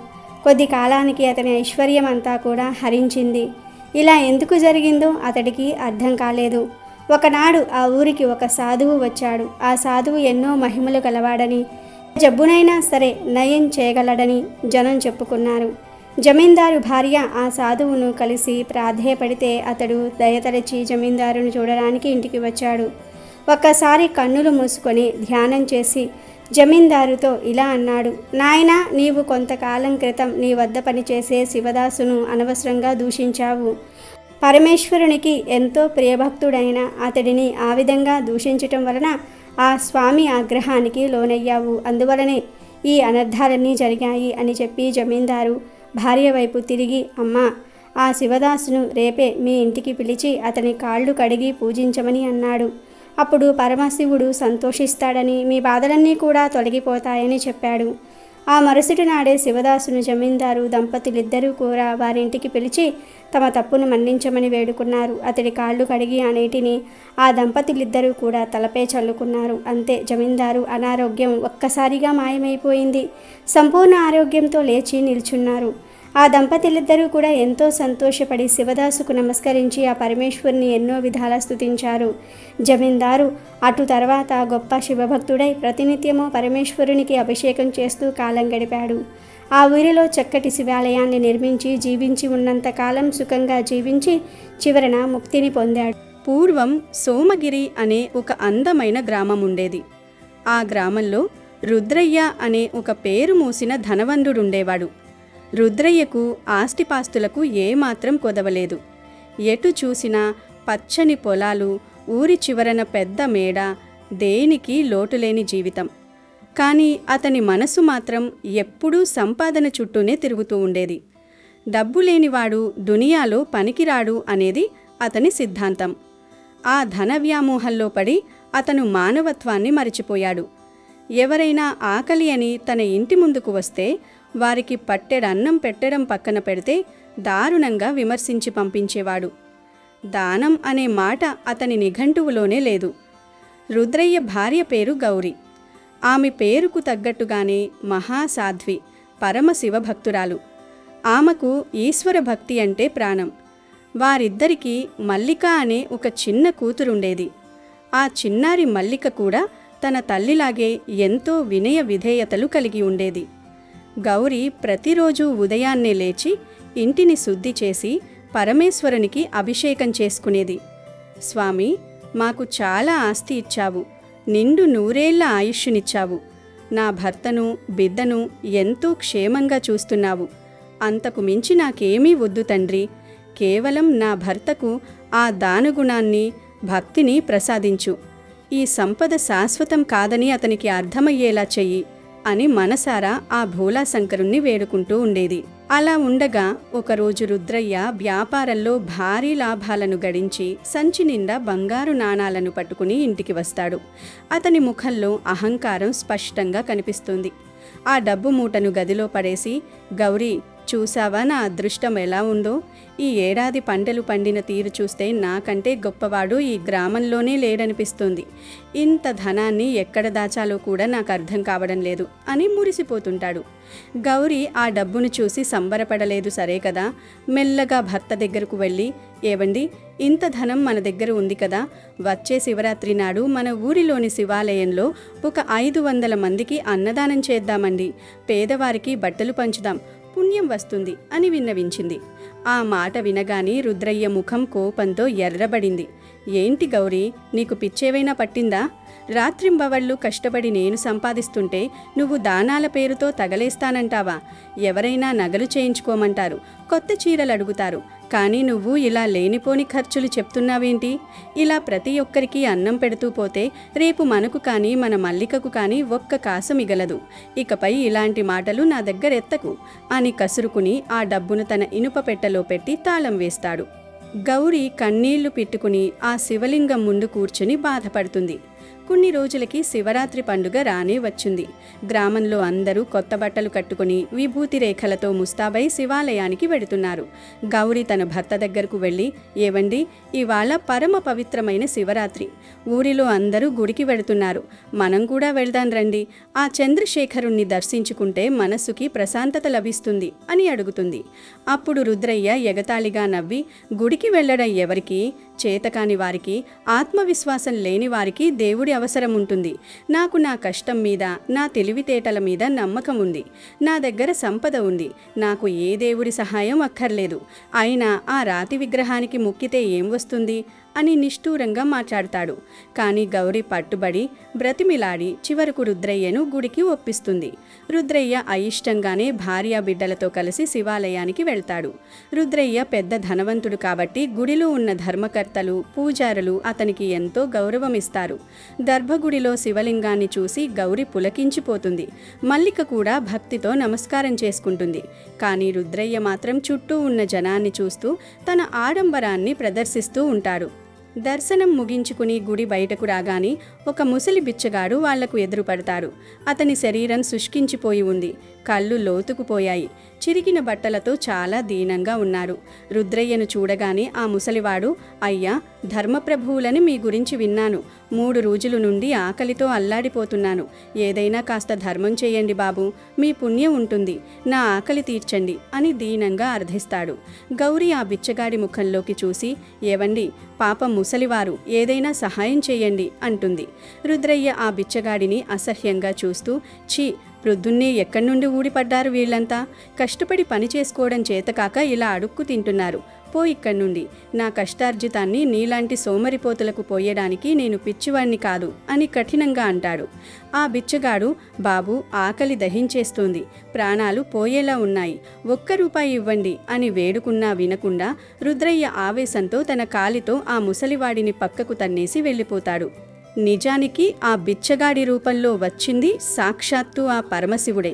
కొద్ది కాలానికి అతని ఐశ్వర్యం అంతా కూడా హరించింది. ఇలా ఎందుకు జరిగిందో అతడికి అర్థం కాలేదు. ఒకనాడు ఆ ఊరికి ఒక సాధువు వచ్చాడు. ఆ సాధువు ఎన్నో మహిమలు గలవాడని, జబ్బునైనా సరే నయం చేయగలడని జనం చెప్పుకున్నారు. జమీందారు భార్య ఆ సాధువును కలిసి ప్రాధేయపడితే అతడు దయతలచి జమీందారును చూడడానికి ఇంటికి వచ్చాడు. ఒక్కసారి కన్నులు మూసుకొని ధ్యానం చేసి జమీందారుతో ఇలా అన్నాడు: నాయనా, నీవు కొంతకాలం క్రితం నీ వద్ద పనిచేసే శివదాసును అనవసరంగా దూషించావు. పరమేశ్వరునికి ఎంతో ప్రియభక్తుడైన అతడిని ఆ విధంగా దూషించటం వలన ఆ స్వామి ఆగ్రహానికి లోనయ్యావు. అందువలనే ఈ అనర్థాలన్నీ జరిగాయి అని చెప్పి జమీందారు భార్య వైపు తిరిగి, అమ్మా, ఆ శివదాసును రేపే మీ ఇంటికి పిలిచి అతని కాళ్ళు కడిగి పూజించమని అన్నాడు. అప్పుడు పరమశివుడు సంతోషిస్తాడని, మీ బాధలన్నీ కూడా తొలగిపోతాయని చెప్పాడు. ఆ మరుసటి నాడే శివదాసును జమీందారు దంపతులిద్దరూ కూడా వారింటికి పిలిచి తమ తప్పును మన్నించమని వేడుకున్నారు. అతడి కాళ్ళు కడిగి ఆ నీటిని ఆ దంపతులిద్దరూ కూడా తలపై చల్లుకున్నారు. అంతే, జమీందారు అనారోగ్యం ఒక్కసారిగా మాయమైపోయింది. సంపూర్ణ ఆరోగ్యంతో లేచి నిల్చున్నారు. ఆ దంపతులిద్దరూ కూడా ఎంతో సంతోషపడి శివదాసుకు నమస్కరించి ఆ పరమేశ్వరుని ఎన్నో విధాలా స్తుతించారు. జమీందారు అటు తర్వాత గొప్ప శివభక్తుడై ప్రతినిత్యము పరమేశ్వరునికి అభిషేకం చేస్తూ కాలం గడిపాడు. ఆ ఊరిలో చక్కటి శివాలయాన్ని నిర్మించి జీవించి ఉన్నంతకాలం సుఖంగా జీవించి చివరన ముక్తిని పొందాడు. పూర్వం సోమగిరి అనే ఒక అందమైన గ్రామం ఉండేది. ఆ గ్రామంలో రుద్రయ్య అనే ఒక పేరు మోసిన ధనవంతుడుండేవాడు. రుద్రయ్యకు ఆస్తిపాస్తులకు ఏమాత్రం కొదవలేదు. ఎటు చూసినా పచ్చని పొలాలు, ఊరి చివరన పెద్ద మేడ, దేనికి లోటులేని జీవితం. కానీ అతని మనసు మాత్రం ఎప్పుడూ సంపాదన చుట్టూనే తిరుగుతూ ఉండేది. డబ్బు లేనివాడు దునియాలో పనికిరాడు అనేది అతని సిద్ధాంతం. ఆ ధన వ్యామోహంలో పడి అతను మానవత్వాన్ని మరిచిపోయాడు. ఎవరైనా ఆకలి అని తన ఇంటి ముందుకు వస్తే వారికి పట్టెడన్నం పెట్టడం పక్కన పెడితే దారుణంగా విమర్శించి పంపించేవాడు. దానం అనే మాట అతని నిఘంటువులోనే లేదు. రుద్రయ్య భార్య పేరు గౌరి. ఆమె పేరుకు తగ్గట్టుగానే మహాసాధ్వి, పరమశివభక్తురాలు. ఆమెకు ఈశ్వర భక్తి అంటే ప్రాణం. వారిద్దరికీ మల్లిక అనే ఒక చిన్న కూతురుండేది. ఆ చిన్నారి మల్లిక కూడా తన తల్లిలాగే ఎంతో వినయ విధేయతలు కలిగి ఉండేది. గౌరి ప్రతిరోజు ఉదయాన్నే లేచి ఇంటిని శుద్ధి చేసి పరమేశ్వరునికి అభిషేకం చేసుకునేది. స్వామి, మాకు చాలా ఆస్తి ఇచ్చావు, నిండు 100 ఏళ్ల ఆయుష్నిచ్చావు, నా భర్తను బిడ్డను ఎంతో క్షేమంగా చూస్తున్నావు, అంతకు మించి నాకేమీ వద్దు తండ్రి, కేవలం నా భర్తకు ఆ దానగుణాన్ని భక్తిని ప్రసాదించు, ఈ సంపద శాశ్వతం కాదని అతనికి అర్థమయ్యేలా చెయ్యి అని మనసారా ఆ భోలాశంకరుణ్ణి వేడుకుంటూ ఉండేది. అలా ఉండగా ఒకరోజు రుద్రయ్య వ్యాపారంలో భారీ లాభాలను గడించి సంచి నిండా బంగారు నాణాలను పట్టుకుని ఇంటికి వస్తాడు. అతని ముఖంలో అహంకారం స్పష్టంగా కనిపిస్తుంది. ఆ డబ్బు మూటను గదిలో పడేసి, గౌరీ, చూసావా నా అదృష్టం ఎలా ఉందో? ఈ ఏడాది పంటలు పండిన తీరు చూస్తే నాకంటే గొప్పవాడు ఈ గ్రామంలోనే లేడనిపిస్తుంది. ఇంత ధనాన్ని ఎక్కడ దాచాలో కూడా నాకు అర్థం కావడం లేదు అని మురిసిపోతుంటాడు. గౌరీ ఆ డబ్బును చూసి సంబరపడలేదు సరే కదా. మెల్లగా భర్త దగ్గరకు వెళ్ళి, ఏవండి, ఇంత ధనం మన దగ్గర ఉంది కదా, వచ్చే శివరాత్రి నాడు మన ఊరిలోని శివాలయంలో ఒక 500 మందికి అన్నదానం చేద్దామండి, పేదవారికి బట్టలు పంచుదాం, పుణ్యం వస్తుంది అని విన్నవించింది. ఆ మాట వినగానే రుద్రయ్య ముఖం కోపంతో ఎర్రబడింది. ఏంటి గౌరీ, నీకు పిచ్చేవైనా పట్టిందా? రాత్రింబవళ్ళు కష్టపడి నేను సంపాదిస్తుంటే నువ్వు దానాల పేరుతో తగలేస్తానంటావా? ఎవరైనా నగలు చేయించుకోమంటారు, కొత్త చీరలు అడుగుతారు, కానీ నువ్వు ఇలా లేనిపోని ఖర్చులు చెప్తున్నావేంటి? ఇలా ప్రతి ఒక్కరికి అన్నం పెడుతూ పోతే రేపు మనకు కానీ మన మల్లికకు కానీ ఒక్క కాసు మిగలదు. ఇకపై ఇలాంటి మాటలు నా దగ్గర ఎత్తకు అని కసురుకుని ఆ డబ్బును తన ఇనుప పెట్టెలో పెట్టి తాళం వేస్తాడు. గౌరీ కన్నీళ్లు పెట్టుకుని ఆ శివలింగం ముందు కూర్చుని బాధపడుతుంది. కొన్ని రోజులకి శివరాత్రి పండుగ రానే వచ్చింది. గ్రామంలో అందరూ కొత్త బట్టలు కట్టుకుని విభూతి రేఖలతో ముస్తాబై శివాలయానికి వెడుతున్నారు. గౌరీ తన భర్త దగ్గరకు వెళ్ళి, ఏవండి, ఇవాళ పరమ పవిత్రమైన శివరాత్రి, ఊరిలో అందరూ గుడికి వెడుతున్నారు, మనం కూడా వెళ్దాం రండి, ఆ చంద్రశేఖరుణ్ణి దర్శించుకుంటే మనస్సుకి ప్రశాంతత లభిస్తుంది అని అడుగుతుంది. అప్పుడు రుద్రయ్య ఎగతాళిగా నవ్వి, గుడికి వెళ్ళడం ఎవరికి? చేతకాని వారికి, ఆత్మవిశ్వాసం లేని వారికి దేవుడి అవసరం ఉంటుంది. నాకు నా కష్టం మీద, నా తెలివితేటల మీద నమ్మకం ఉంది. నా దగ్గర సంపద ఉంది. నాకు ఏ దేవుడి సహాయం అక్కర్లేదు. అయినా ఆ రాతి విగ్రహానికి మొక్కితే ఏం వస్తుంది అని నిష్ఠూరంగా మాట్లాడతాడు. కానీ గౌరి పట్టుబడి బ్రతిమిలాడి చివరకు రుద్రయ్యను గుడికి ఒప్పిస్తుంది. రుద్రయ్య అయిష్టంగానే భార్యా బిడ్డలతో కలిసి శివాలయానికి వెళ్తాడు. రుద్రయ్య పెద్ద ధనవంతుడు కాబట్టి గుడిలో ఉన్న ధర్మకర్తలు, పూజారులు అతనికి ఎంతో గౌరవమిస్తారు. గర్భగుడిలో శివలింగాన్ని చూసి గౌరి పులకించిపోతుంది. మల్లిక కూడా భక్తితో నమస్కారం చేసుకుంటుంది. కానీ రుద్రయ్య మాత్రం చుట్టూ ఉన్న జనాన్ని చూస్తూ తన ఆడంబరాన్ని ప్రదర్శిస్తూ ఉంటాడు. దర్శనం ముగించుకుని గుడి బయటకు రాగానే ఒక ముసలి బిచ్చగాడు వాళ్లకు ఎదురుపడతాడు. అతని శరీరం శుష్కించిపోయి ఉంది. కళ్ళు లోతుకుపోయాయి. చిరిగిన బట్టలతో చాలా దీనంగా ఉన్నారు. రుద్రయ్యను చూడగానే ఆ ముసలివాడు, అయ్యా, ధర్మప్రభువులని మీ గురించి విన్నాను. 3 రోజుల నుండి ఆకలితో అల్లాడిపోతున్నాను. ఏదైనా కాస్త ధర్మం చేయండి బాబు, మీ పుణ్యం ఉంటుంది. నా ఆకలి తీర్చండి అని దీనంగా అర్థిస్తాడు. గౌరి ఆ బిచ్చగాడి ముఖంలోకి చూసి, ఏవండి, పాపం ముసలివారు, ఏదైనా సహాయం చేయండి అంటుంది. రుద్రయ్య ఆ బిచ్చగాడిని అసహ్యంగా చూస్తూ, ఛీ, ప్రొద్దున్నే ఎక్కడి నుండి ఊడిపడ్డారు వీళ్లంతా? కష్టపడి పని చేసుకోవడం చేతకాక ఇలా అడుక్కు తింటున్నారు. పో ఇక్కడి నుండి. నా కష్టార్జితాన్ని నీలాంటి సోమరిపోతులకు పోయడానికి నేను పిచ్చివాణ్ణి కాదు అని కఠినంగా అంటాడు. ఆ బిచ్చగాడు, బాబు, ఆకలి దహించేస్తోంది, ప్రాణాలు పోయేలా ఉన్నాయి, 1 రూపాయి ఇవ్వండి అని వేడుకున్నా వినకుండా రుద్రయ్య ఆవేశంతో తన కాలితో ఆ ముసలివాడిని పక్కకు తన్నేసి వెళ్ళిపోతాడు. నిజానికి ఆ బిచ్చగాడి రూపంలో వచ్చింది సాక్షాత్తు ఆ పరమశివుడే.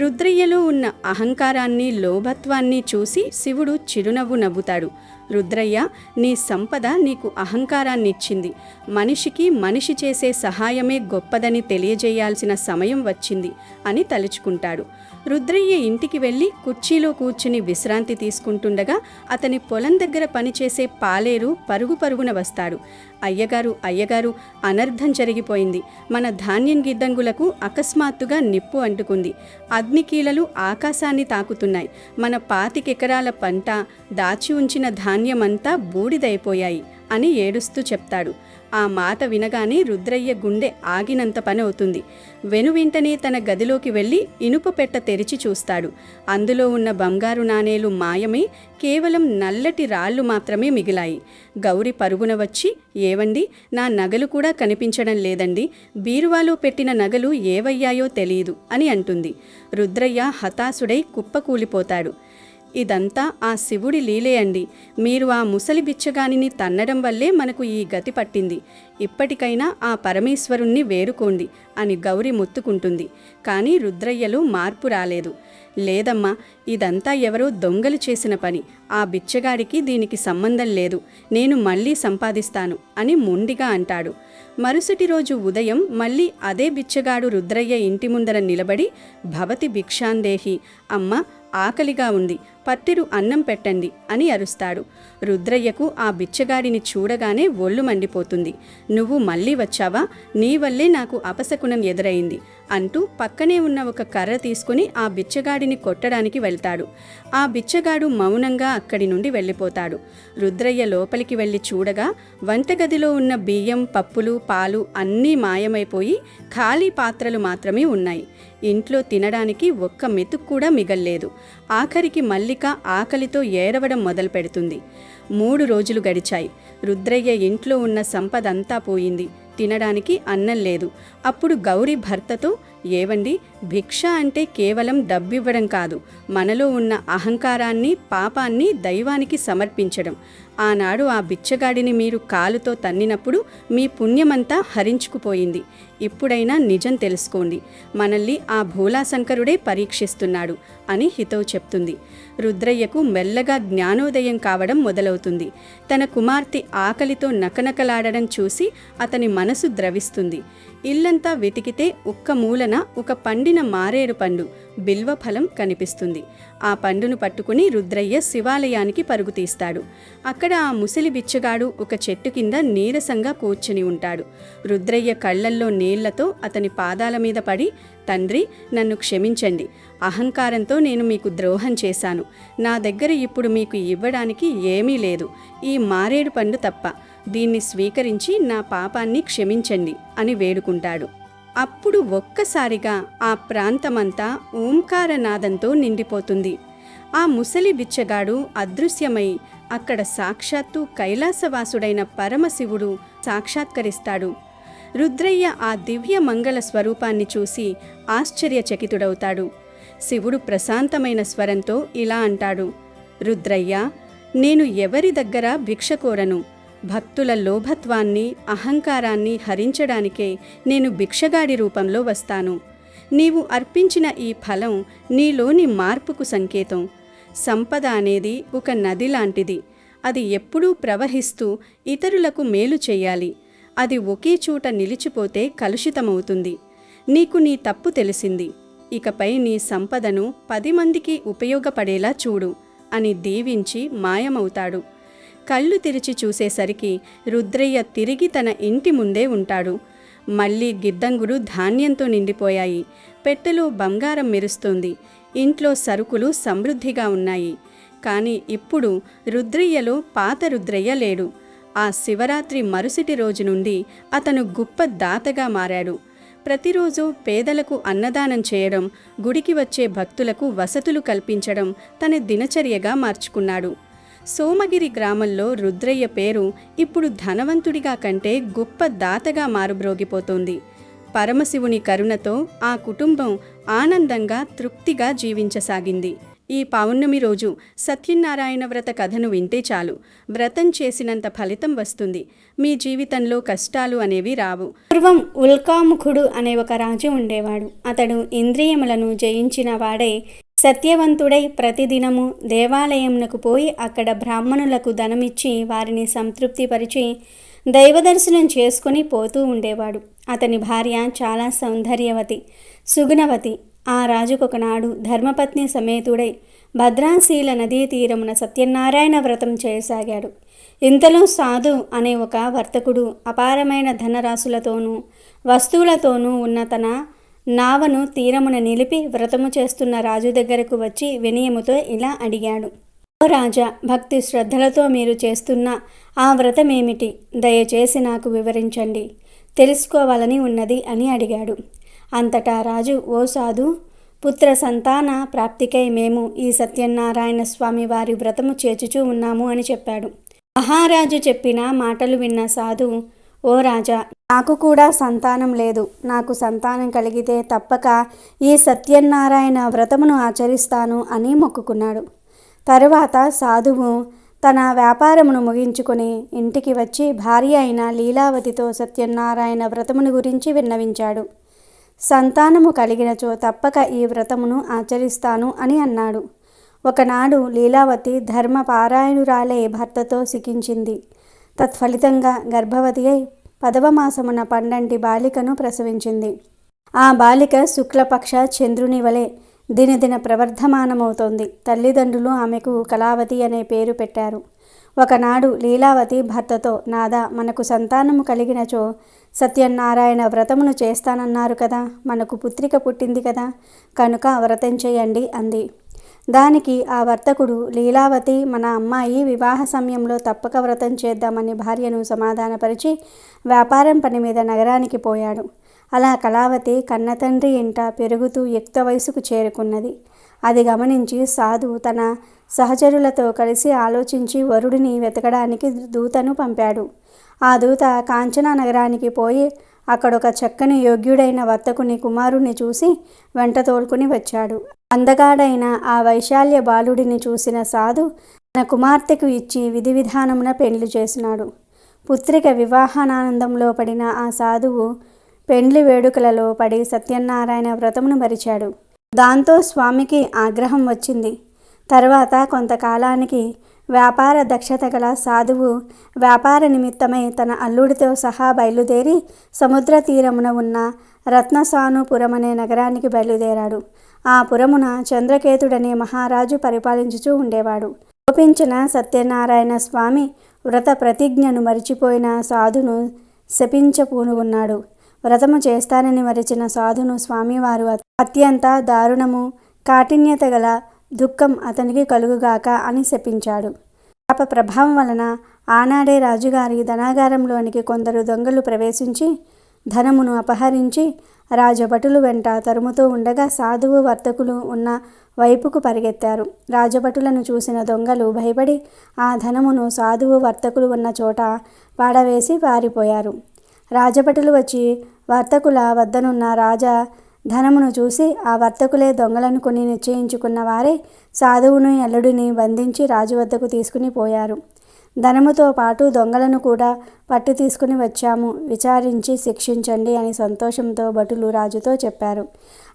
రుద్రయ్యలో ఉన్న అహంకారాన్ని, లోభత్వాన్ని చూసి శివుడు చిరునవ్వు నవ్వుతాడు. రుద్రయ్య, నీ సంపద నీకు అహంకారాన్నిచ్చింది. మనిషికి మనిషి చేసే సహాయమే గొప్పదని తెలియజేయాల్సిన సమయం వచ్చింది అని తలుచుకుంటాడు. రుద్రయ్య ఇంటికి వెళ్ళి కుర్చీలో కూర్చుని విశ్రాంతి తీసుకుంటుండగా అతని పొలం దగ్గర పనిచేసే పాలేరు పరుగు పరుగున వస్తాడు. అయ్యగారు, అయ్యగారు, అనర్థం జరిగిపోయింది. మన ధాన్యం గిడ్డంగులకు అకస్మాత్తుగా నిప్పు అంటుకుంది. అగ్నికీలలు ఆకాశాన్ని తాకుతున్నాయి. మన 25 ఎకరాల పంట, దాచి ఉంచిన ధాన్యమంతా బూడిదైపోయాయి అని ఏడుస్తూ చెప్తాడు. ఆ మాట వినగానే రుద్రయ్య గుండె ఆగినంత పని అవుతుంది. వెనువెంటనే తన గదిలోకి వెళ్ళి ఇనుప పెట్ట తెరిచి చూస్తాడు. అందులో ఉన్న బంగారు నాణేలు మాయమై కేవలం నల్లటి రాళ్లు మాత్రమే మిగిలాయి. గౌరి పరుగున వచ్చి, ఏవండి, నా నగలు కూడా కనిపించడం లేదండి. బీరువాలో పెట్టిన నగలు ఏవయ్యాయో తెలియదు అని అంటుంది. రుద్రయ్య హతాశుడై కుప్పకూలిపోతాడు. ఇదంతా ఆ శివుడి లీలే అండి. మీరు ఆ ముసలి బిచ్చగానిని తన్నడం వల్లే మనకు ఈ గతి పట్టింది. ఇప్పటికైనా ఆ పరమేశ్వరుణ్ణి వేడుకోండి అని గౌరి మొత్తుకుంటుంది. కానీ రుద్రయ్యలో మార్పు రాలేదు. లేదమ్మా, ఇదంతా ఎవరో దొంగలు చేసిన పని. ఆ బిచ్చగాడికి దీనికి సంబంధం లేదు. నేను మళ్ళీ సంపాదిస్తాను అని మొండిగా అంటాడు. మరుసటి రోజు ఉదయం మళ్ళీ అదే బిచ్చగాడు రుద్రయ్య ఇంటి ముందర నిలబడి, భవతి భిక్షాందేహి, అమ్మ, ఆకలిగా ఉంది, పట్టిరు అన్నం పెట్టండి అని అరుస్తాడు. రుద్రయ్యకు ఆ బిచ్చగాడిని చూడగానే ఒళ్ళు మండిపోతుంది. నువ్వు మళ్ళీ వచ్చావా? నీ వల్లే నాకు అపశకునం ఎదురైంది అంటూ పక్కనే ఉన్న ఒక కర్ర తీసుకుని ఆ బిచ్చగాడిని కొట్టడానికి వెళ్తాడు. ఆ బిచ్చగాడు మౌనంగా అక్కడి నుండి వెళ్ళిపోతాడు. రుద్రయ్య లోపలికి వెళ్ళి చూడగా వంటగదిలో ఉన్న బియ్యం, పప్పులు, పాలు అన్నీ మాయమైపోయి ఖాళీ పాత్రలు మాత్రమే ఉన్నాయి. ఇంట్లో తినడానికి ఒక్క మెతుకు కూడా మిగల్లేదు. ఆఖరికి మల్లిక ఆకలితో ఏడవడం మొదలు పెడుతుంది. 3 రోజులు గడిచాయి. రుద్రయ్య ఇంట్లో ఉన్న సంపదంతా పోయింది. తినడానికి అన్నం లేదు. అప్పుడు గౌరి భర్తతో, ఏవండి, భిక్ష అంటే కేవలం డబ్బివ్వడం కాదు, మనలో ఉన్న అహంకారాన్ని, పాపాన్ని దైవానికి సమర్పించడం. ఆనాడు ఆ బిచ్చగాడిని మీరు కాలుతో తన్నినప్పుడు మీ పుణ్యమంతా హరించుకుపోయింది. ఇప్పుడైనా నిజం తెలుసుకోండి. మనల్ని ఆ భోలాశంకరుడే పరీక్షిస్తున్నాడు అని హితవు చెప్తుంది. రుద్రయ్యకు మెల్లగా జ్ఞానోదయం కావడం మొదలవుతుంది. తన కుమార్తె ఆకలితో నకనకలాడడం చూసి అతని మనసు ద్రవిస్తుంది. ఇల్లంతా వెతికితే ఒక్క మూలన ఒక పండిన మారేడు పండు, బిల్వఫలం కనిపిస్తుంది. ఆ పండును పట్టుకుని రుద్రయ్య శివాలయానికి పరుగు తీస్తాడు. అక్కడ ఆ ముసలి బిచ్చగాడు ఒక చెట్టు కింద నీరసంగా కూర్చుని ఉంటాడు. రుద్రయ్య కళ్లల్లో నీళ్లతో అతని పాదాల మీద పడి, తండ్రి, నన్ను క్షమించండి. అహంకారంతో నేను మీకు ద్రోహం చేశాను. నా దగ్గర ఇప్పుడు మీకు ఇవ్వడానికి ఏమీ లేదు, ఈ మారేడు పండు తప్ప. దీన్ని స్వీకరించి నా పాపాన్ని క్షమించండి అని వేడుకుంటాడు. అప్పుడు ఒక్కసారిగా ఆ ప్రాంతమంతా ఓంకారనాదంతో నిండిపోతుంది. ఆ ముసలి బిచ్చగాడు అదృశ్యమై అక్కడ సాక్షాత్తు కైలాసవాసుడైన పరమశివుడు సాక్షాత్కరిస్తాడు. రుద్రయ్య ఆ దివ్య మంగళ స్వరూపాన్ని చూసి ఆశ్చర్యచకితుడవుతాడు. శివుడు ప్రశాంతమైన స్వరంతో ఇలా అంటాడు, రుద్రయ్య, నేను ఎవరి దగ్గర భిక్ష కోరను. భక్తుల లోభత్వాన్ని, అహంకారాన్ని హరించడానికే నేను భిక్షగాడి రూపంలో వస్తాను. నీవు అర్పించిన ఈ ఫలం నీలోని మార్పుకు సంకేతం. సంపద అనేది ఒక నది లాంటిది. అది ఎప్పుడూ ప్రవహిస్తూ ఇతరులకు మేలు చెయ్యాలి. అది ఒకే చోట నిలిచిపోతే కలుషితమవుతుంది. నీకు నీ తప్పు తెలిసింది. ఇకపై నీ సంపదను 10 మందికి ఉపయోగపడేలా చూడు అని దీవించి మాయమవుతాడు. కళ్ళు తెరిచి చూసేసరికి రుద్రయ్య తిరిగి తన ఇంటి ముందే ఉంటాడు. మళ్ళీ గిడ్డంగులు ధాన్యంతో నిండిపోయాయి. పెట్టెలో బంగారం మెరుస్తోంది. ఇంట్లో సరుకులు సమృద్ధిగా ఉన్నాయి. కానీ ఇప్పుడు రుద్రయ్యలో పాత రుద్రయ్య లేడు. ఆ శివరాత్రి మరుసటి రోజు నుండి అతను గొప్ప దాతగా మారాడు. ప్రతిరోజు పేదలకు అన్నదానం చేయడం, గుడికి వచ్చే భక్తులకు వసతులు కల్పించడం తన దినచర్యగా మార్చుకున్నాడు. సోమగిరి గ్రామంలో రుద్రయ్య పేరు ఇప్పుడు ధనవంతుడిగా కంటే గొప్ప దాతగా మారుబ్రోగిపోతోంది. పరమశివుని కరుణతో ఆ కుటుంబం ఆనందంగా, తృప్తిగా జీవించసాగింది. ఈ పౌర్ణమి రోజు సత్యనారాయణ వ్రత కథను వింటే చాలు, వ్రతం చేసినంత ఫలితం వస్తుంది. మీ జీవితంలో కష్టాలు అనేవి రావు. పూర్వం ఉల్కాముఖుడు అనే ఒక రాజు ఉండేవాడు. అతడు ఇంద్రియములను జయించిన వాడై సత్యవంతుడై ప్రతిదినము దేవాలయంనకు పోయి అక్కడ బ్రాహ్మణులకు ధనమిచ్చి వారిని సంతృప్తిపరిచి దైవదర్శనం చేసుకుని పోతూ ఉండేవాడు. అతని భార్య చాలా సౌందర్యవతి, సుగుణవతి. ఆ రాజుకొకనాడు ధర్మపత్ని సమేతుడై భద్రాశీల నదీ తీరమున సత్యనారాయణ వ్రతం చేయసాగాడు. ఇంతలో సాధు అనే ఒక వర్తకుడు అపారమైన ధనరాశులతోనూ వస్తువులతోనూ ఉన్న తన నావను తీరమున నిలిపి వ్రతము చేస్తున్న రాజు దగ్గరకు వచ్చి వినయముతో ఇలా అడిగాడు, ఓ రాజా, భక్తి శ్రద్ధలతో మీరు చేస్తున్న ఆ వ్రతమేమిటి? దయచేసి నాకు వివరించండి, తెలుసుకోవాలని ఉన్నది అని అడిగాడు. అంతటా రాజు, ఓ సాధు, పుత్ర సంతాన ప్రాప్తికై మేము ఈ సత్యనారాయణ స్వామి వారి వ్రతము చేచుచూ ఉన్నాము అని చెప్పాడు. మహారాజు చెప్పిన మాటలు విన్న సాధు, ఓ రాజా, నాకు కూడా సంతానం లేదు. నాకు సంతానం కలిగితే తప్పక ఈ సత్యనారాయణ వ్రతమును ఆచరిస్తాను అని మొక్కుకున్నాడు. తరువాత సాధువు తన వ్యాపారమును ముగించుకొని ఇంటికి వచ్చి భార్య అయిన లీలావతితో సత్యనారాయణ వ్రతమును గురించి విన్నవించాడు. సంతానము కలిగినచో తప్పక ఈ వ్రతమును ఆచరిస్తాను అని అన్నాడు. ఒకనాడు లీలావతి ధర్మపారాయణురాలే భర్తతో సికించింది. తత్ఫలితంగా గర్భవతి అయి 10వ మాసమున పండంటి బాలికను ప్రసవించింది. ఆ బాలిక శుక్లపక్ష చంద్రుని వలె దినదిన ప్రవర్ధమానమవుతోంది. తల్లిదండ్రులు ఆమెకు కళావతి అనే పేరు పెట్టారు. ఒకనాడు లీలావతి భర్తతో, నాదా, మనకు సంతానము కలిగినచో సత్యనారాయణ వ్రతమును చేస్తానన్నారు కదా, మనకు పుత్రిక పుట్టింది కదా, కనుక వ్రతం చేయండి అంది. దానికి ఆ వర్తకుడు, లీలావతి మన అమ్మాయి, వివాహ సమయంలో తప్పక వ్రతం చేద్దామని భార్యను సమాధానపరిచి వ్యాపారం పని మీద నగరానికి పోయాడు. అలా కళావతి కన్నతండ్రి ఇంట పెరుగుతూ యుక్త వయసుకు చేరుకున్నది. అది గమనించి సాధు తన సహచరులతో కలిసి ఆలోచించి వరుడిని వెతకడానికి దూతను పంపాడు. ఆ దూత కాంచనా నగరానికి పోయి అక్కడొక చక్కని యోగ్యుడైన వర్తకుని కుమారుణ్ణి చూసి వెంట తోలుకుని వచ్చాడు. అందగాడైన ఆ వైశాల్య బాలుడిని చూసిన సాధు తన కుమార్తెకు ఇచ్చి విధి విధానమున పెండ్లి చేసినాడు. పుత్రిక వివాహానందంలో పడిన ఆ సాధువు పెండ్లి వేడుకలలో పడి సత్యనారాయణ వ్రతమును మరిచాడు. దాంతో స్వామికి ఆగ్రహం వచ్చింది. తర్వాత కొంతకాలానికి వ్యాపార దక్షత గల సాధువు వ్యాపార నిమిత్తమై తన అల్లుడితో సహా బయలుదేరి సముద్ర తీరమున ఉన్న రత్నసానుపురమనే నగరానికి బయలుదేరాడు. ఆ పురమున చంద్రకేతుడనే మహారాజు పరిపాలించుచూ ఉండేవాడు. కోపించిన సత్యనారాయణ స్వామి వ్రత ప్రతిజ్ఞను మరిచిపోయిన సాధును శపించపూనుకున్నాడు. వ్రతము చేస్తానని మరిచిన సాధును స్వామివారు అత్యంత దారుణము, కాఠిన్యత గల దుఃఖం అతనికి కలుగుగాక అని శపించాడు. పాప ప్రభావం వలన ఆనాడే రాజుగారి ధనాగారంలోనికి కొందరు దొంగలు ప్రవేశించి ధనమును అపహరించి రాజభటులు వెంట తరుముతూ ఉండగా సాధువు వర్తకులు ఉన్న వైపుకు పరిగెత్తారు. రాజభటులను చూసిన దొంగలు భయపడి ఆ ధనమును సాధువు వర్తకులు ఉన్న చోట పాడవేసి పారిపోయారు. రాజభటులు వచ్చి వర్తకుల వద్దనున్న రాజ ధనమును చూసి ఆ వర్తకులే దొంగలనుకుని నిశ్చయించుకున్న వారే సాధువును అల్లుడిని బంధించి రాజు వద్దకు తీసుకుని పోయారు. ధనముతో పాటు దొంగలను కూడా పట్టు తీసుకుని వచ్చాము, విచారించి శిక్షించండి అని సంతోషంతో భటులు రాజుతో చెప్పారు.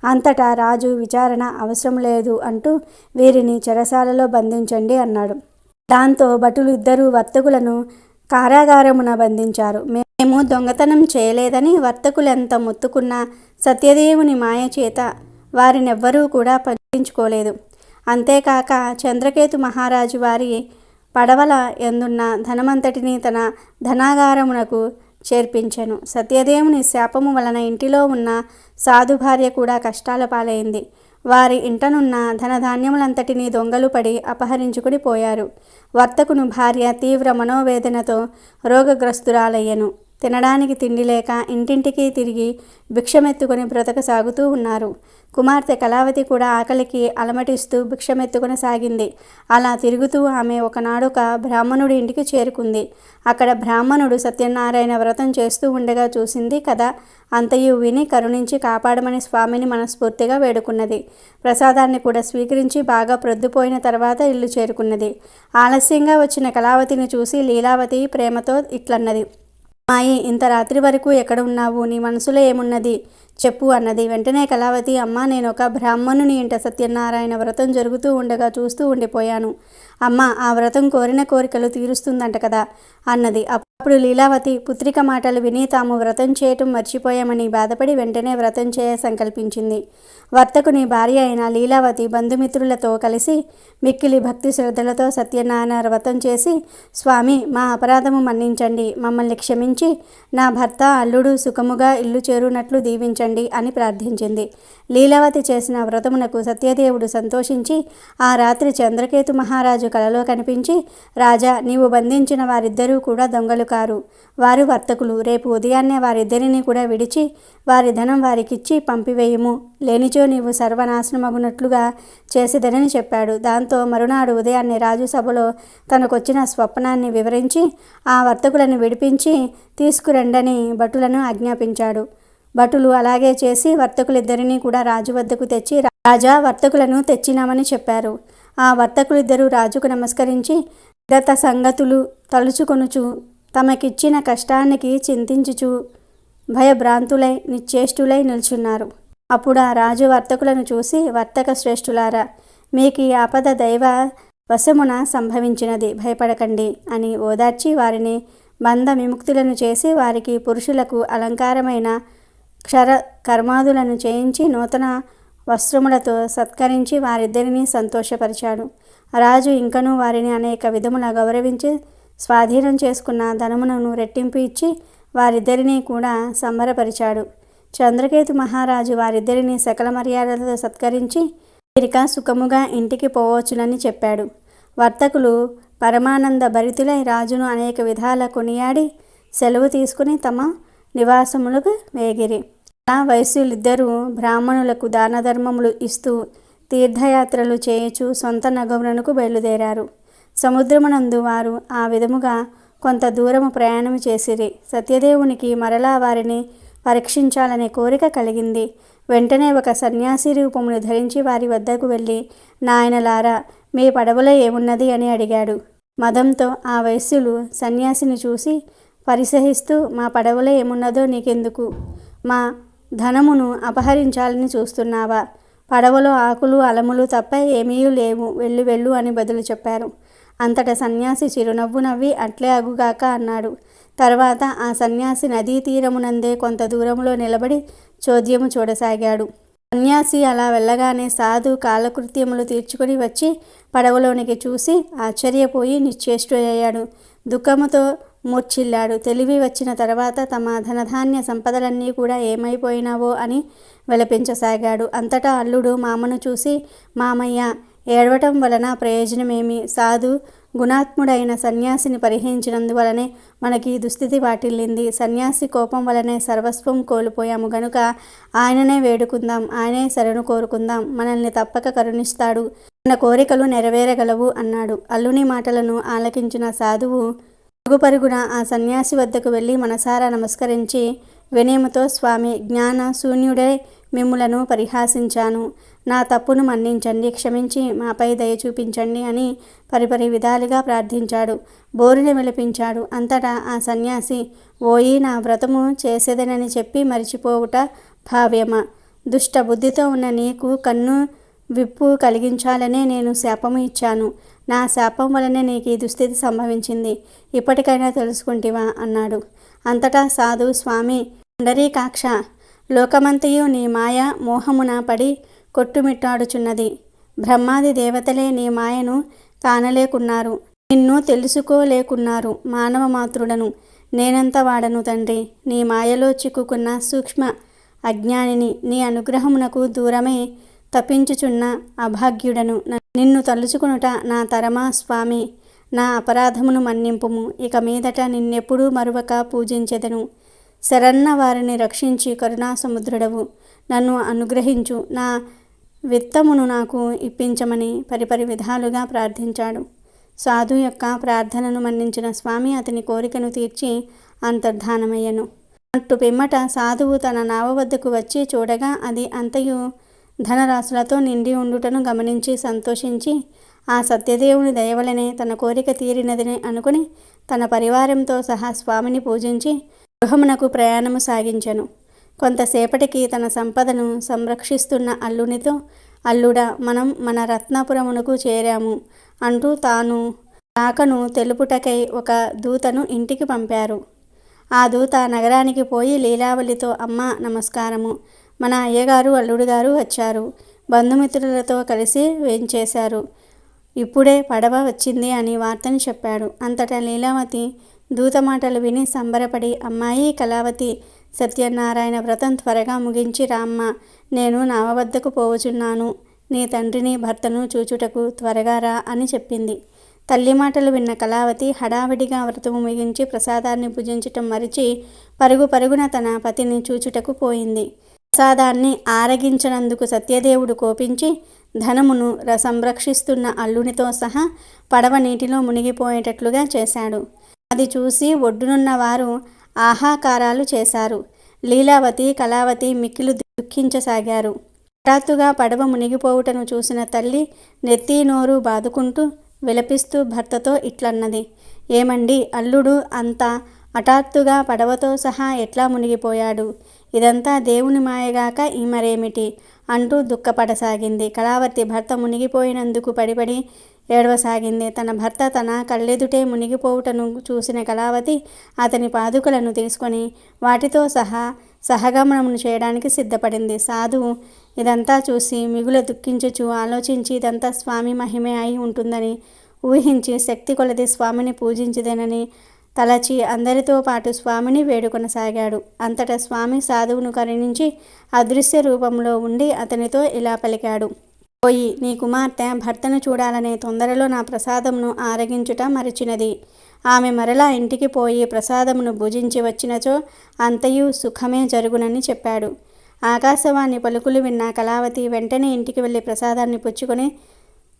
అంతటా రాజు విచారణ అవసరం లేదు అంటూ వీరిని చెరసాలలో బంధించండి అన్నాడు. దాంతో భటులు ఇద్దరు వర్తకులను కారాగారమున బంధించారు. మేము దొంగతనం చేయలేదని వర్తకులెంత మొత్తుకున్నా సత్యదేవుని మాయ చేత వారినెవ్వరూ కూడా పట్టించుకోలేదు. అంతేకాక చంద్రకేతు మహారాజు వారి పడవల ఎందున్న ధనమంతటిని తన ధనాగారమునకు చేర్పించెను. సత్యదేవుని శాపము వలన ఇంటిలో ఉన్న సాధు భార్య కూడా కష్టాల పాలైంది. వారి ఇంటనున్న ధనధాన్యములంతటినీ దొంగలు పడి అపహరించుకుని పోయారు. వర్తకుని భార్య తీవ్ర మనోవేదనతో రోగగ్రస్తురాలయ్యను. తినడానికి తిండి లేక ఇంటింటికి తిరిగి భిక్షమెత్తుకొని బ్రతకసాగుతూ ఉన్నారు. కుమార్తె కళావతి కూడా ఆకలికి అలమటిస్తూ భిక్షమెత్తుకొని సాగింది. అలా తిరుగుతూ ఆమె ఒకనాడొక బ్రాహ్మణుడి ఇంటికి చేరుకుంది. అక్కడ బ్రాహ్మణుడు సత్యనారాయణ వ్రతం చేస్తూ ఉండగా చూసింది కదా. అంతయు విని కరుణించి కాపాడమని స్వామిని మనస్ఫూర్తిగా వేడుకున్నది. ప్రసాదాన్ని కూడా స్వీకరించి బాగా ప్రొద్దుపోయిన తర్వాత ఇల్లు చేరుకున్నది. ఆలస్యంగా వచ్చిన కళావతిని చూసి లీలావతి ప్రేమతో ఇట్లన్నది. మాయి, ఇంత రాత్రి వరకు ఎక్కడ ఉన్నావు? నీ మనసులో ఏమున్నది చెప్పు అన్నది. వెంటనే కళావతి, అమ్మ, నేను ఒక బ్రాహ్మణుని ఇంట సత్యనారాయణ వ్రతం జరుగుతూ ఉండగా చూస్తూ ఉండిపోయాను. అమ్మ, ఆ వ్రతం కోరిన కోరికలు తీరుస్తుందంట కదా అన్నది. అప్పుడు లీలావతి పుత్రిక మాటలు విని తాము వ్రతం చేయటం మర్చిపోయామని బాధపడి వెంటనే వ్రతం చేయ సంకల్పించింది. వర్తకుని భార్య అయిన లీలావతి బంధుమిత్రులతో కలిసి మిక్కిలి భక్తి శ్రద్ధలతో సత్యనారాయణ వ్రతం చేసి, స్వామి, మా అపరాధము మన్నించండి, మమ్మల్ని క్షమించి నా భర్త అల్లుడు సుఖముగా ఇల్లు చేరునట్లు దీవించండి అని ప్రార్థించింది. లీలావతి చేసిన వ్రతమునకు సత్యదేవుడు సంతోషించి ఆ రాత్రి చంద్రకేతు మహారాజు కలలో కనిపించి, రాజా, నీవు బంధించిన వారిద్దరూ కూడా దొంగలు కారు, వారు వర్తకులు. రేపు ఉదయాన్నే వారిద్దరిని కూడా విడిచి వారి ధనం వారికిచ్చి పంపివేయుము, లేనిచో నీవు సర్వనాశనమగునట్లుగా చేసేదనని చెప్పాడు. దాంతో మరునాడు ఉదయాన్నే రాజు సభలో తనకొచ్చిన స్వప్నాన్ని వివరించి ఆ వర్తకులను విడిపించి తీసుకురండని భటులను ఆజ్ఞాపించాడు. భటులు అలాగే చేసి వర్తకులిద్దరినీ కూడా రాజు వద్దకు తెచ్చి, రాజా, వర్తకులను తెచ్చినామని చెప్పారు. ఆ వర్తకులిద్దరూ రాజుకు నమస్కరించి గత సంగతులు తలుచుకొనుచు తమకిచ్చిన కష్టానికి చింతించుచు భయభ్రాంతులై నిశ్చేష్టులై నిల్చున్నారు. అప్పుడు ఆ రాజు వర్తకులను చూసి, వర్తక శ్రేష్ఠులారా, మీకు ఈ ఆపద దైవ వశమున సంభవించినది, భయపడకండి అని ఓదార్చి వారిని బంధ విముక్తులను చేసి వారికి పురుషులకు అలంకారమైన క్షర కర్మాదులను చేయించి నూతన వస్త్రములతో సత్కరించి వారిద్దరినీ సంతోషపరిచాడు. రాజు ఇంకనూ వారిని అనేక విధముల గౌరవించి స్వాధీనం చేసుకున్న ధనమును రెట్టింపు ఇచ్చి వారిద్దరినీ కూడా సంబరపరిచాడు. చంద్రకేతు మహారాజు వారిద్దరినీ సకల మర్యాదలతో సత్కరించి వీరిక సుఖముగా ఇంటికి పోవచ్చునని చెప్పాడు. వర్తకులు పరమానంద భరితులై రాజును అనేక విధాల కొనియాడి సెలవు తీసుకుని తమ నివాసములకు వేగిరి. ఆ వైశ్యులిద్దరూ బ్రాహ్మణులకు దాన ధర్మములు ఇస్తూ తీర్థయాత్రలు చేయుచు సొంత నగమునకు బయలుదేరారు. సముద్రమునందు వారు ఆ విధముగా కొంత దూరము ప్రయాణము చేసిరి. సత్యదేవునికి మరలా వారిని పరీక్షించాలనే కోరిక కలిగింది. వెంటనే ఒక సన్యాసి రూపమును ధరించి వారి వద్దకు వెళ్ళి, నాయనలారా, మీ పడవలో ఏమున్నది అని అడిగాడు. మదంతో ఆ వైశ్యులు సన్యాసిని చూసి పరిసహిస్తూ, మా పడవలో ఏమున్నదో నీకెందుకు? మా ధనమును అపహరించాలని చూస్తున్నావా? పడవలో ఆకులు అలములు తప్ప ఏమీ లేవు, వెళ్ళు వెళ్ళు అని బదులు చెప్పారు. అంతటా సన్యాసి చిరునవ్వు నవ్వి అట్లే అగుగాక అన్నాడు. తర్వాత ఆ సన్యాసి నదీ తీరమునందే కొంత దూరంలో నిలబడి చోద్యము చూడసాగాడు. సన్యాసి అలా వెళ్ళగానే సాధు కాలకృత్యములు తీర్చుకొని వచ్చి పడవలోనికి చూసి ఆశ్చర్యపోయి నిశ్చేష్టుడయ్యాడు. దుఃఖముతో మూర్ఛిల్లాడు. తెలివి వచ్చిన తర్వాత తమ ధనధాన్య సంపదలన్నీ కూడా ఏమైపోయినావో అని విలపించసాగాడు. అంతటా అల్లుడు మామను చూసి, మామయ్య, ఏడవటం వలన ప్రయోజనమేమి? సాధు గుణాత్ముడైన సన్యాసిని పరిహరించినందువలనే మనకి ఈ దుస్థితి వాటిల్లింది. సన్యాసి కోపం వలనే సర్వస్వం కోల్పోయాము గనుక ఆయననే వేడుకుందాం, ఆయనే శరణు కోరుకుందాం, మనల్ని తప్పక కరుణిస్తాడు, మన కోరికలు నెరవేరగలవు అన్నాడు. అల్లుని మాటలను ఆలకించిన సాధువు పరుగుపరుగున ఆ సన్యాసి వద్దకు వెళ్ళి మనసారా నమస్కరించి వినయముతో, స్వామి, జ్ఞాన శూన్యుడై మిమ్ములను పరిహాసించాను, నా తప్పును మన్నించండి, క్షమించి మాపై దయ చూపించండి అని పరిపరి విధాలుగా ప్రార్థించాడు. బోరుని విలపించాడు. అంతటా ఆ సన్యాసి, ఓయి, నా వ్రతము చేసేదనని చెప్పి మరిచిపోవుట భావ్యమా? దుష్ట బుద్ధితో ఉన్న నీకు కన్ను విప్పు కలిగించాలనే నేను శాపము ఇచ్చాను. నా శాపం వలనే నీకు ఈ దుస్థితి సంభవించింది. ఇప్పటికైనా తెలుసుకుంటివా అన్నాడు. అంతటా సాధు, స్వామి పుండరీకాక్ష, లోకమంతయు నీ మాయ మోహమున పడి కొట్టుమిట్టాడుచున్నది. బ్రహ్మాది దేవతలే నీ మాయను కానలేకున్నారు, నిన్ను తెలుసుకోలేకున్నారు. మానవ మాతృడను నేనంత వాడను తండ్రి, నీ మాయలో చిక్కుకున్న సూక్ష్మ అజ్ఞానిని, నీ అనుగ్రహమునకు దూరమై తప్పించుచున్న అభాగ్యుడను. నిన్ను తలుచుకునుట నా తరమా స్వామి, నా అపరాధమును మన్నింపుము. ఇక మీదట నిన్నెప్పుడూ మరువక పూజించెదను. శరన్న వారిని రక్షించి కరుణా సముద్రుడవు, నన్ను అనుగ్రహించు, నా విత్తమును నాకు ఇప్పించమని పరిపరి విధాలుగా ప్రార్థించాడు. సాధు యొక్క ప్రార్థనను మన్నించిన స్వామి అతని కోరికను తీర్చి అంతర్ధానమయ్యను. అట్టు పిమ్మట సాధువు తన నావ వద్దకు వచ్చి చూడగా అది అంతయు ధనరాశులతో నిండి ఉండుటను గమనించి సంతోషించి ఆ సత్యదేవుని దయవలనే తన కోరిక తీరినదని అనుకుని తన పరివారంతో సహా స్వామిని పూజించి గృహమునకు ప్రయాణము సాగించెను. కొంతసేపటికి తన సంపదను సంరక్షిస్తున్న అల్లునితో, అల్లుడా, మనం మన రత్నాపురమునకు చేరాము అంటూ తాను రాకను తెలుపుటకై ఒక దూతను ఇంటికి పంపారు. ఆ దూత నగరానికి పోయి లీలావళితో, అమ్మ నమస్కారము, మన అయ్యగారు అల్లుడు గారు వచ్చారు, బంధుమిత్రులతో కలిసి వేంచేశారు, ఇప్పుడే పడవ వచ్చింది అని వార్తను చెప్పాడు. అంతటా లీలావతి దూత మాటలు విని సంబరపడి, అమ్మాయి కళావతి, సత్యనారాయణ వ్రతం త్వరగా ముగించి రామ్మ, నేను నావ వద్దకు పోవచున్నాను, నీ తండ్రిని భర్తను చూచుటకు త్వరగా రా అని చెప్పింది. తల్లి మాటలు విన్న కళావతి హడావిడిగా వ్రతము ముగించి ప్రసాదాన్ని భుజించటం మరిచి పరుగు పరుగున తన పతిని చూచుటకు పోయింది. ప్రసాదాన్ని ఆరగించనందుకు సత్యదేవుడు కోపించి ధనమును సంరక్షిస్తున్న అల్లునితో సహా పడవ నీటిలో మునిగిపోయేటట్లుగా చేశాడు. అది చూసి ఒడ్డునున్న వారు ఆహాకారాలు చేశారు. లీలావతి, కళావతి మిక్కిలు దుఃఖించసాగారు. హఠాత్తుగా పడవ మునిగిపోవుటను చూసిన తల్లి నెత్తి నోరు బాదుకుంటూ విలపిస్తూ భర్తతో ఇట్లన్నది, ఏమండి, అల్లుడు అంత హఠాత్తుగా పడవతో సహా ఎట్లా మునిగిపోయాడు? ఇదంతా దేవుని మాయగాక ఈ మరేమిటి అంటూ దుఃఖపడసాగింది. కళావతి భర్త మునిగిపోయినందుకు పడిపడి ఏడవసాగింది. తన భర్త తన కళ్ళెదుటే మునిగిపోవుటను చూసిన కళావతి అతని పాదుకలను తీసుకొని వాటితో సహా సహగమనమును చేయడానికి సిద్ధపడింది. సాధువు ఇదంతా చూసి మిగుల దుఃఖించుచు ఆలోచించి ఇదంతా స్వామి మహిమే అయి ఉంటుందని ఊహించి శక్తి కొలది స్వామిని పూజించదేనని తలచి అందరితో పాటు స్వామిని వేడుకొనసాగాడు. అంతటా స్వామి సాధువును కరుణించి అదృశ్య రూపంలో ఉండి అతనితో ఇలా పలికాడు, పోయి నీ కుమార్తె భర్తను చూడాలనే తొందరలో నా ప్రసాదమును ఆరగించుట మరచినది. ఆమె మరలా ఇంటికి పోయి ప్రసాదమును భుజించి వచ్చినచో అంతయు సుఖమే జరుగునని చెప్పాడు. ఆకాశవాణి పలుకులు విన్న కళావతి వెంటనే ఇంటికి వెళ్ళి ప్రసాదాన్ని పుచ్చుకొని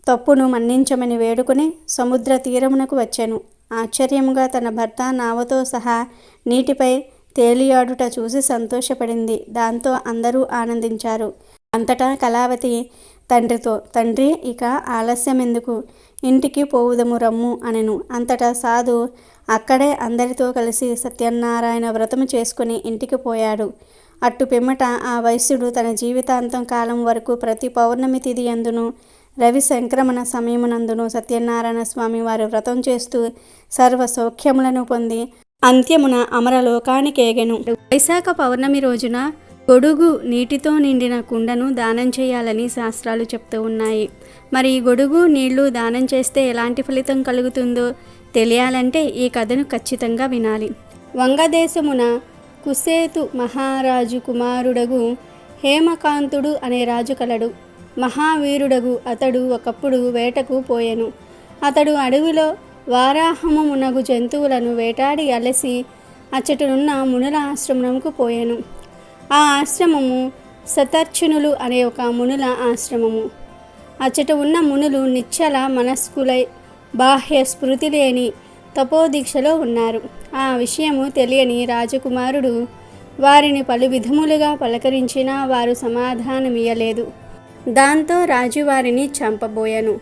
తప్పును మన్నించమని వేడుకొని సముద్ర తీరమునకు వచ్చెను. ఆశ్చర్యముగా తన భర్త నావతో సహా నీటిపై తేలియాడుట చూసి సంతోషపడింది. దాంతో అందరూ ఆనందించారు. అంతటా కళావతి తండ్రితో, తండ్రి, ఇక ఆలస్యమెందుకు, ఇంటికి పోవుదము రమ్ము అనెను. అంతటా సాధు అక్కడే అందరితో కలిసి సత్యనారాయణ వ్రతము చేసుకుని ఇంటికి పోయాడు. అట్టు పిమ్మట ఆ వైశ్యుడు తన జీవితాంతం కాలం వరకు ప్రతి పౌర్ణమి తిథి యందును రవి సంక్రమణ సమయమునందును సత్యనారాయణ స్వామి వారి వ్రతం చేస్తూ సర్వ సౌఖ్యములను పొంది అంత్యమున అమరలోకానికేగెను. వైశాఖ పౌర్ణమి రోజున గొడుగు నీటితో నిండిన కుండను దానం చేయాలని శాస్త్రాలు చెప్తూ ఉన్నాయి. మరి ఈ గొడుగు నీళ్లు దానం చేస్తే ఎలాంటి ఫలితం కలుగుతుందో తెలియాలంటే ఈ కథను ఖచ్చితంగా వినాలి. వంగదేశమున కుసేతు మహారాజు కుమారుడగు హేమకాంతుడు అనే రాజు కలడు. మహావీరుడగు అతడు ఒకప్పుడు వేటకు పోయెను. అతడు అడవిలో వారాహము మునగు జంతువులను వేటాడి అలసి అచ్చటనున్న మునుల ఆశ్రమముకు పోయాను. ఆ ఆశ్రమము శతర్చునులు అనే ఒక మునుల ఆశ్రమము. అచ్చట ఉన్న మునులు నిశ్చల మనస్కులై బాహ్య స్మృతి లేని తపోదీక్షలో ఉన్నారు. ఆ విషయము తెలియని రాజకుమారుడు వారిని పలు విధములుగా పలకరించినా వారు సమాధానమియ్యలేదు. దాంతో రాజు వారిని చంపబోయాను.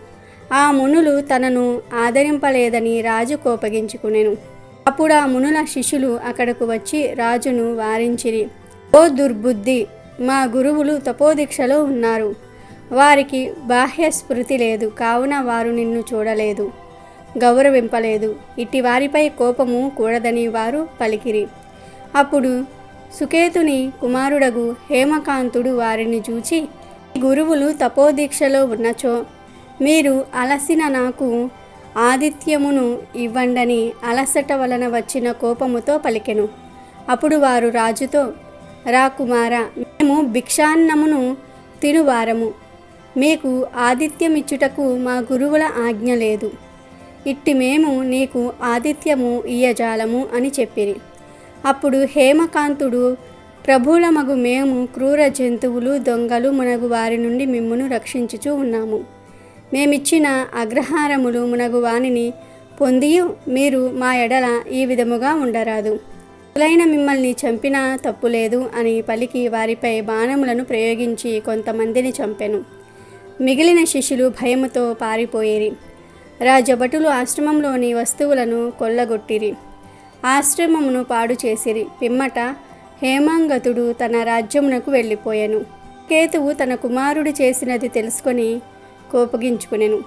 ఆ మునులు తనను ఆదరింపలేదని రాజు కోపగించుకునెను. అప్పుడు ఆ మునుల శిష్యులు అక్కడకు వచ్చి రాజును వారించిరి. ఓ దుర్బుద్ధి, మా గురువులు తపోదీక్షలో ఉన్నారు. వారికి బాహ్య స్మృతి లేదు, కావున వారు నిన్ను చూడలేదు, గౌరవింపలేదు. ఇట్టి వారిపై కోపము కూడదని వారు పలికిరి. అప్పుడు సుకేతుని కుమారుడగు హేమకాంతుడు వారిని చూచి, గురువులు తపోదీక్షలో ఉన్నచో మీరు అలసిన నాకు ఆతిథ్యమును ఇవ్వండని అలసట వలన వచ్చిన కోపముతో పలికెను. అప్పుడు వారు రాజుతో, రా కుమార, మేము భిక్షాన్నమును తినువారము, మీకు ఆతిథ్యమిచ్చుటకు మా గురువుల ఆజ్ఞ లేదు. ఇట్టి మేము నీకు ఆతిథ్యము ఇయ్యజాలము అని చెప్పిరి. అప్పుడు హేమకాంతుడు, ప్రభువులమగు మేము క్రూర జంతువులు, దొంగలు మునగు వారి నుండి మిమ్మును రక్షించుచూ ఉన్నాము. మేమిచ్చిన అగ్రహారములు మునగు వానిని పొందియు మీరు మా ఎడల ఈ విధముగా ఉండరాదు. అసలైన మిమ్మల్ని చంపినా తప్పులేదు అని పలికి వారిపై బాణములను ప్రయోగించి కొంతమందిని చంపెను. మిగిలిన శిష్యులు భయముతో పారిపోయిరి. రాజభటులు ఆశ్రమంలోని వస్తువులను కొల్లగొట్టిరి, ఆశ్రమమును పాడు చేసిరి. పిమ్మట హేమాంగతుడు తన రాజ్యమునకు వెళ్ళిపోయెను. కేతువు తన కుమారుడు చేసినది తెలుసుకొని కోపగించుకునెను.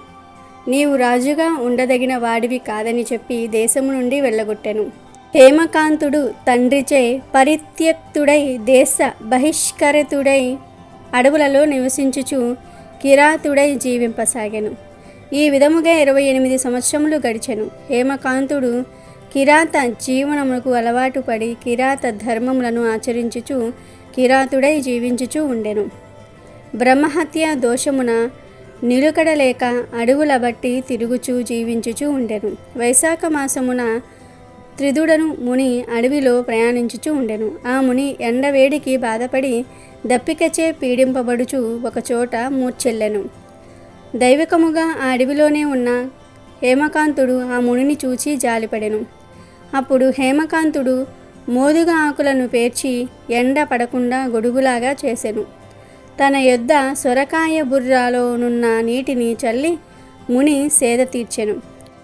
నీవు రాజుగా ఉండదగిన వాడివి కాదని చెప్పి దేశము నుండి వెళ్ళగొట్టెను. హేమకాంతుడు తండ్రిచే పరిత్యక్తుడై దేశ బహిష్కరితుడై అడవులలో నివసించుచు కిరాతుడై జీవింపసాగెను. ఈ విధముగా 28 సంవత్సరములు గడిచెను. హేమకాంతుడు కిరాత జీవనమునకు అలవాటు పడి కిరాత ధర్మములను ఆచరించుచు కిరాతుడై జీవించుచూ ఉండెను. బ్రహ్మహత్య దోషమున నిలుకడలేక అడవుల బట్టి తిరుగుచూ జీవించుచూ ఉండెను. వైశాఖ మాసమున త్రిదుడను ముని అడవిలో ప్రయాణించుచూ ఉండెను. ఆ ముని ఎండవేడికి బాధపడి దప్పికచే పీడింపబడుచు ఒకచోట మూర్చెల్లెను. దైవికముగా ఆ అడవిలోనే ఉన్న హేమకాంతుడు ఆ మునిని చూచి జాలిపడెను. అప్పుడు హేమకాంతుడు మోదుగ ఆకులను పేర్చి ఎండ పడకుండా గొడుగులాగా చేసెను. తన యొద్ద సొరకాయ బుర్రలోనున్న నీటిని చల్లి ముని సేద తీర్చెను.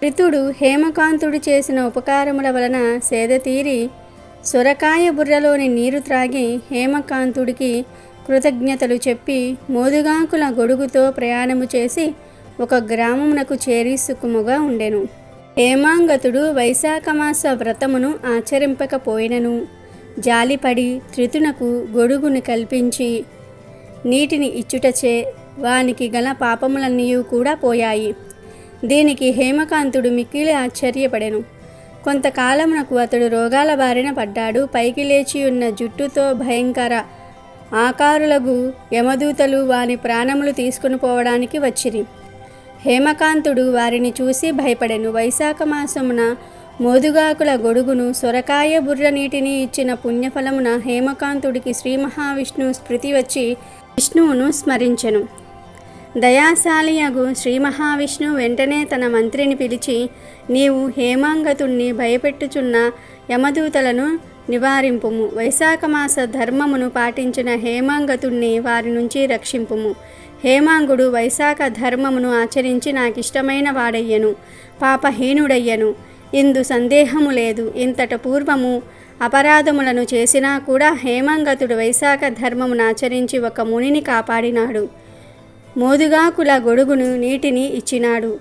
ఋతుడు హేమకాంతుడు చేసిన ఉపకారముల వలన సేద తీరి సొరకాయ బుర్రలోని నీరు త్రాగి హేమకాంతుడికి కృతజ్ఞతలు చెప్పి మోదుగాకుల గొడుగుతో ప్రయాణము చేసి ఒక గ్రామమునకు చేరి సుఖముగా ఉండెను. హేమాంగతుడు వైశాఖమాస వ్రతమును ఆచరింపకపోయినను జాలిపడి త్రితునకు గొడుగును కల్పించి నీటిని ఇచ్చుటచే వానికి గల పాపములన్నీ కూడా పోయాయి. దీనికి హేమకాంతుడు మిక్కిలి ఆశ్చర్యపడెను. కొంతకాలమునకు అతడు రోగాల బారిన పడ్డాడు. పైకి లేచి ఉన్న జుట్టుతో భయంకర ఆకారులకు యమదూతలు వాని ప్రాణములు తీసుకుని పోవడానికి వచ్చిరి. హేమకాంతుడు వారిని చూసి భయపడెను. వైశాఖ మాసమున మోదుగాకుల గొడుగును సొరకాయ బుర్ర నీటిని ఇచ్చిన పుణ్యఫలమున హేమకాంతుడికి శ్రీ మహావిష్ణువు స్మృతి వచ్చి విష్ణువును స్మరించెను. దయాశాలియగు శ్రీ మహావిష్ణువు వెంటనే తన మంత్రిని పిలిచి, నీవు హేమాంగతుణ్ణి భయపెట్టుచున్న యమదూతలను నివారింపుము. వైశాఖమాస ధర్మమును పాటించిన హేమాంగతుణ్ణి వారి నుంచి రక్షింపుము. హేమాంగుడు వైశాఖ ధర్మమును ఆచరించి నాకిష్టమైన వాడయ్యను, పాపహీనుడయ్యను. ఇందు సందేహము లేదు. ఇంతట పూర్వము అపరాధములను చేసినా కూడా హేమాంగతుడు వైశాఖ ధర్మమును ఆచరించి ఒక మునిని కాపాడినాడు. మోదుగాకుల గొడుగును నీటిని ఇచ్చినాడు.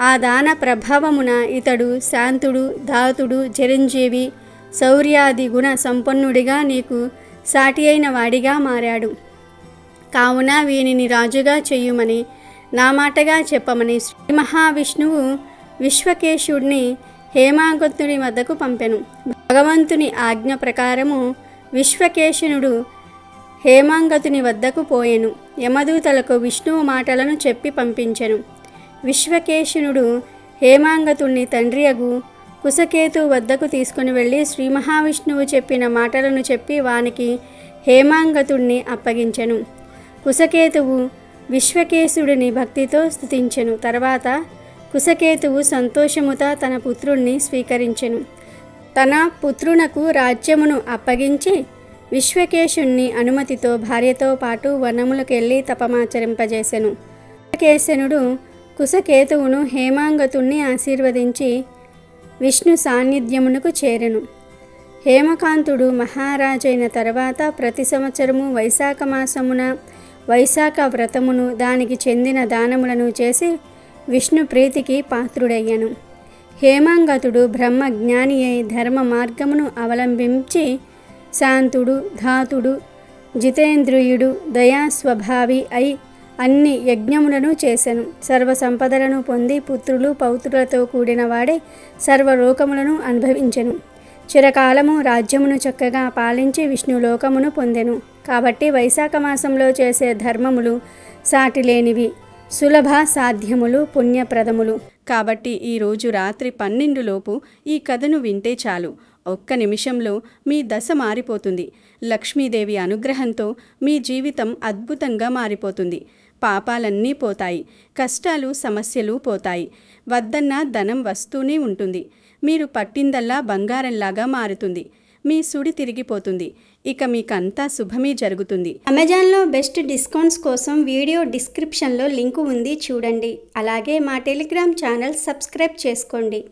ఆ దాన ప్రభావమున ఇతడు శాంతుడు, ధాతుడు, చిరంజీవి, శౌర్యాది గుణ సంపన్నుడిగా నీకు సాటి అయిన వాడిగా మారాడు. కావున వీనిని రాజుగా చెయ్యుమని నా మాటగా చెప్పమని శ్రీ మహావిష్ణువు విశ్వకేశుడిని హేమాంగతుని వద్దకు పంపెను. భగవంతుని ఆజ్ఞ ప్రకారము విశ్వకేశనుడు హేమాంగతుని వద్దకు పోయెను. యమదూతలకు విష్ణువు మాటలను చెప్పి పంపించెను. విశ్వకేశనుడు హేమాంగతుణ్ణి తండ్రియగు కుశకేతు వద్దకు తీసుకుని వెళ్ళి శ్రీ మహావిష్ణువు చెప్పిన మాటలను చెప్పి వానికి హేమాంగతుణ్ణి అప్పగించెను. కుశకేతువు విశ్వకేశుడిని భక్తితో స్తుతించెను. తర్వాత కుశకేతువు సంతోషముతో తన పుత్రుణ్ణి స్వీకరించెను. తన పుత్రునకు రాజ్యమును అప్పగించి విశ్వకేశుణ్ణి అనుమతితో భార్యతో పాటు వనములకెళ్ళి తపమాచరింపజేసెను. విశ్వకేశనుడు కుశకేతువును హేమాంగతుణ్ణి ఆశీర్వదించి విష్ణు సాన్నిధ్యమునకు చేరెను. హేమకాంతుడు మహారాజైన తర్వాత ప్రతి సంవత్సరము వైశాఖ మాసమున వైశాఖ వ్రతమును దానికి చెందిన దానములను చేసి విష్ణు ప్రీతికి పాత్రుడయ్యను. హేమాంగతుడు బ్రహ్మజ్ఞాని అయి ధర్మ మార్గమును అవలంబించి శాంతుడు, ధాతుడు, జితేంద్రియుడు, దయాస్వభావి అయి అన్ని యజ్ఞములను చేసెను. సర్వసంపదలను పొంది పుత్రులు పౌత్రులతో కూడిన వాడే సర్వలోకములను అనుభవించెను. చిరకాలము రాజ్యమును చక్కగా పాలించి విష్ణులోకమును పొందెను. కాబట్టి వైశాఖ మాసంలో చేసే ధర్మములు సాటిలేనివి, సులభ సాధ్యములు, పుణ్యప్రదములు. కాబట్టి ఈరోజు రాత్రి 12 లోపు ఈ కథను వింటే చాలు, ఒక్క నిమిషంలో మీ దశ మారిపోతుంది. లక్ష్మీదేవి అనుగ్రహంతో మీ జీవితం అద్భుతంగా మారిపోతుంది. పాపాలన్నీ పోతాయి, కష్టాలు సమస్యలు పోతాయి. వద్దన్న ధనం వస్తూనే ఉంటుంది. మీరు పట్టిందల్లా బంగారంలాగా మారుతుంది. మీ సుడి తిరిగిపోతుంది. ఇక మీకంతా శుభమే జరుగుతుంది. అమెజాన్లో బెస్ట్ డిస్కౌంట్స్ కోసం వీడియో డిస్క్రిప్షన్లో లింకు ఉంది, చూడండి. అలాగే మా టెలిగ్రామ్ ఛానల్ సబ్స్క్రైబ్ చేసుకోండి.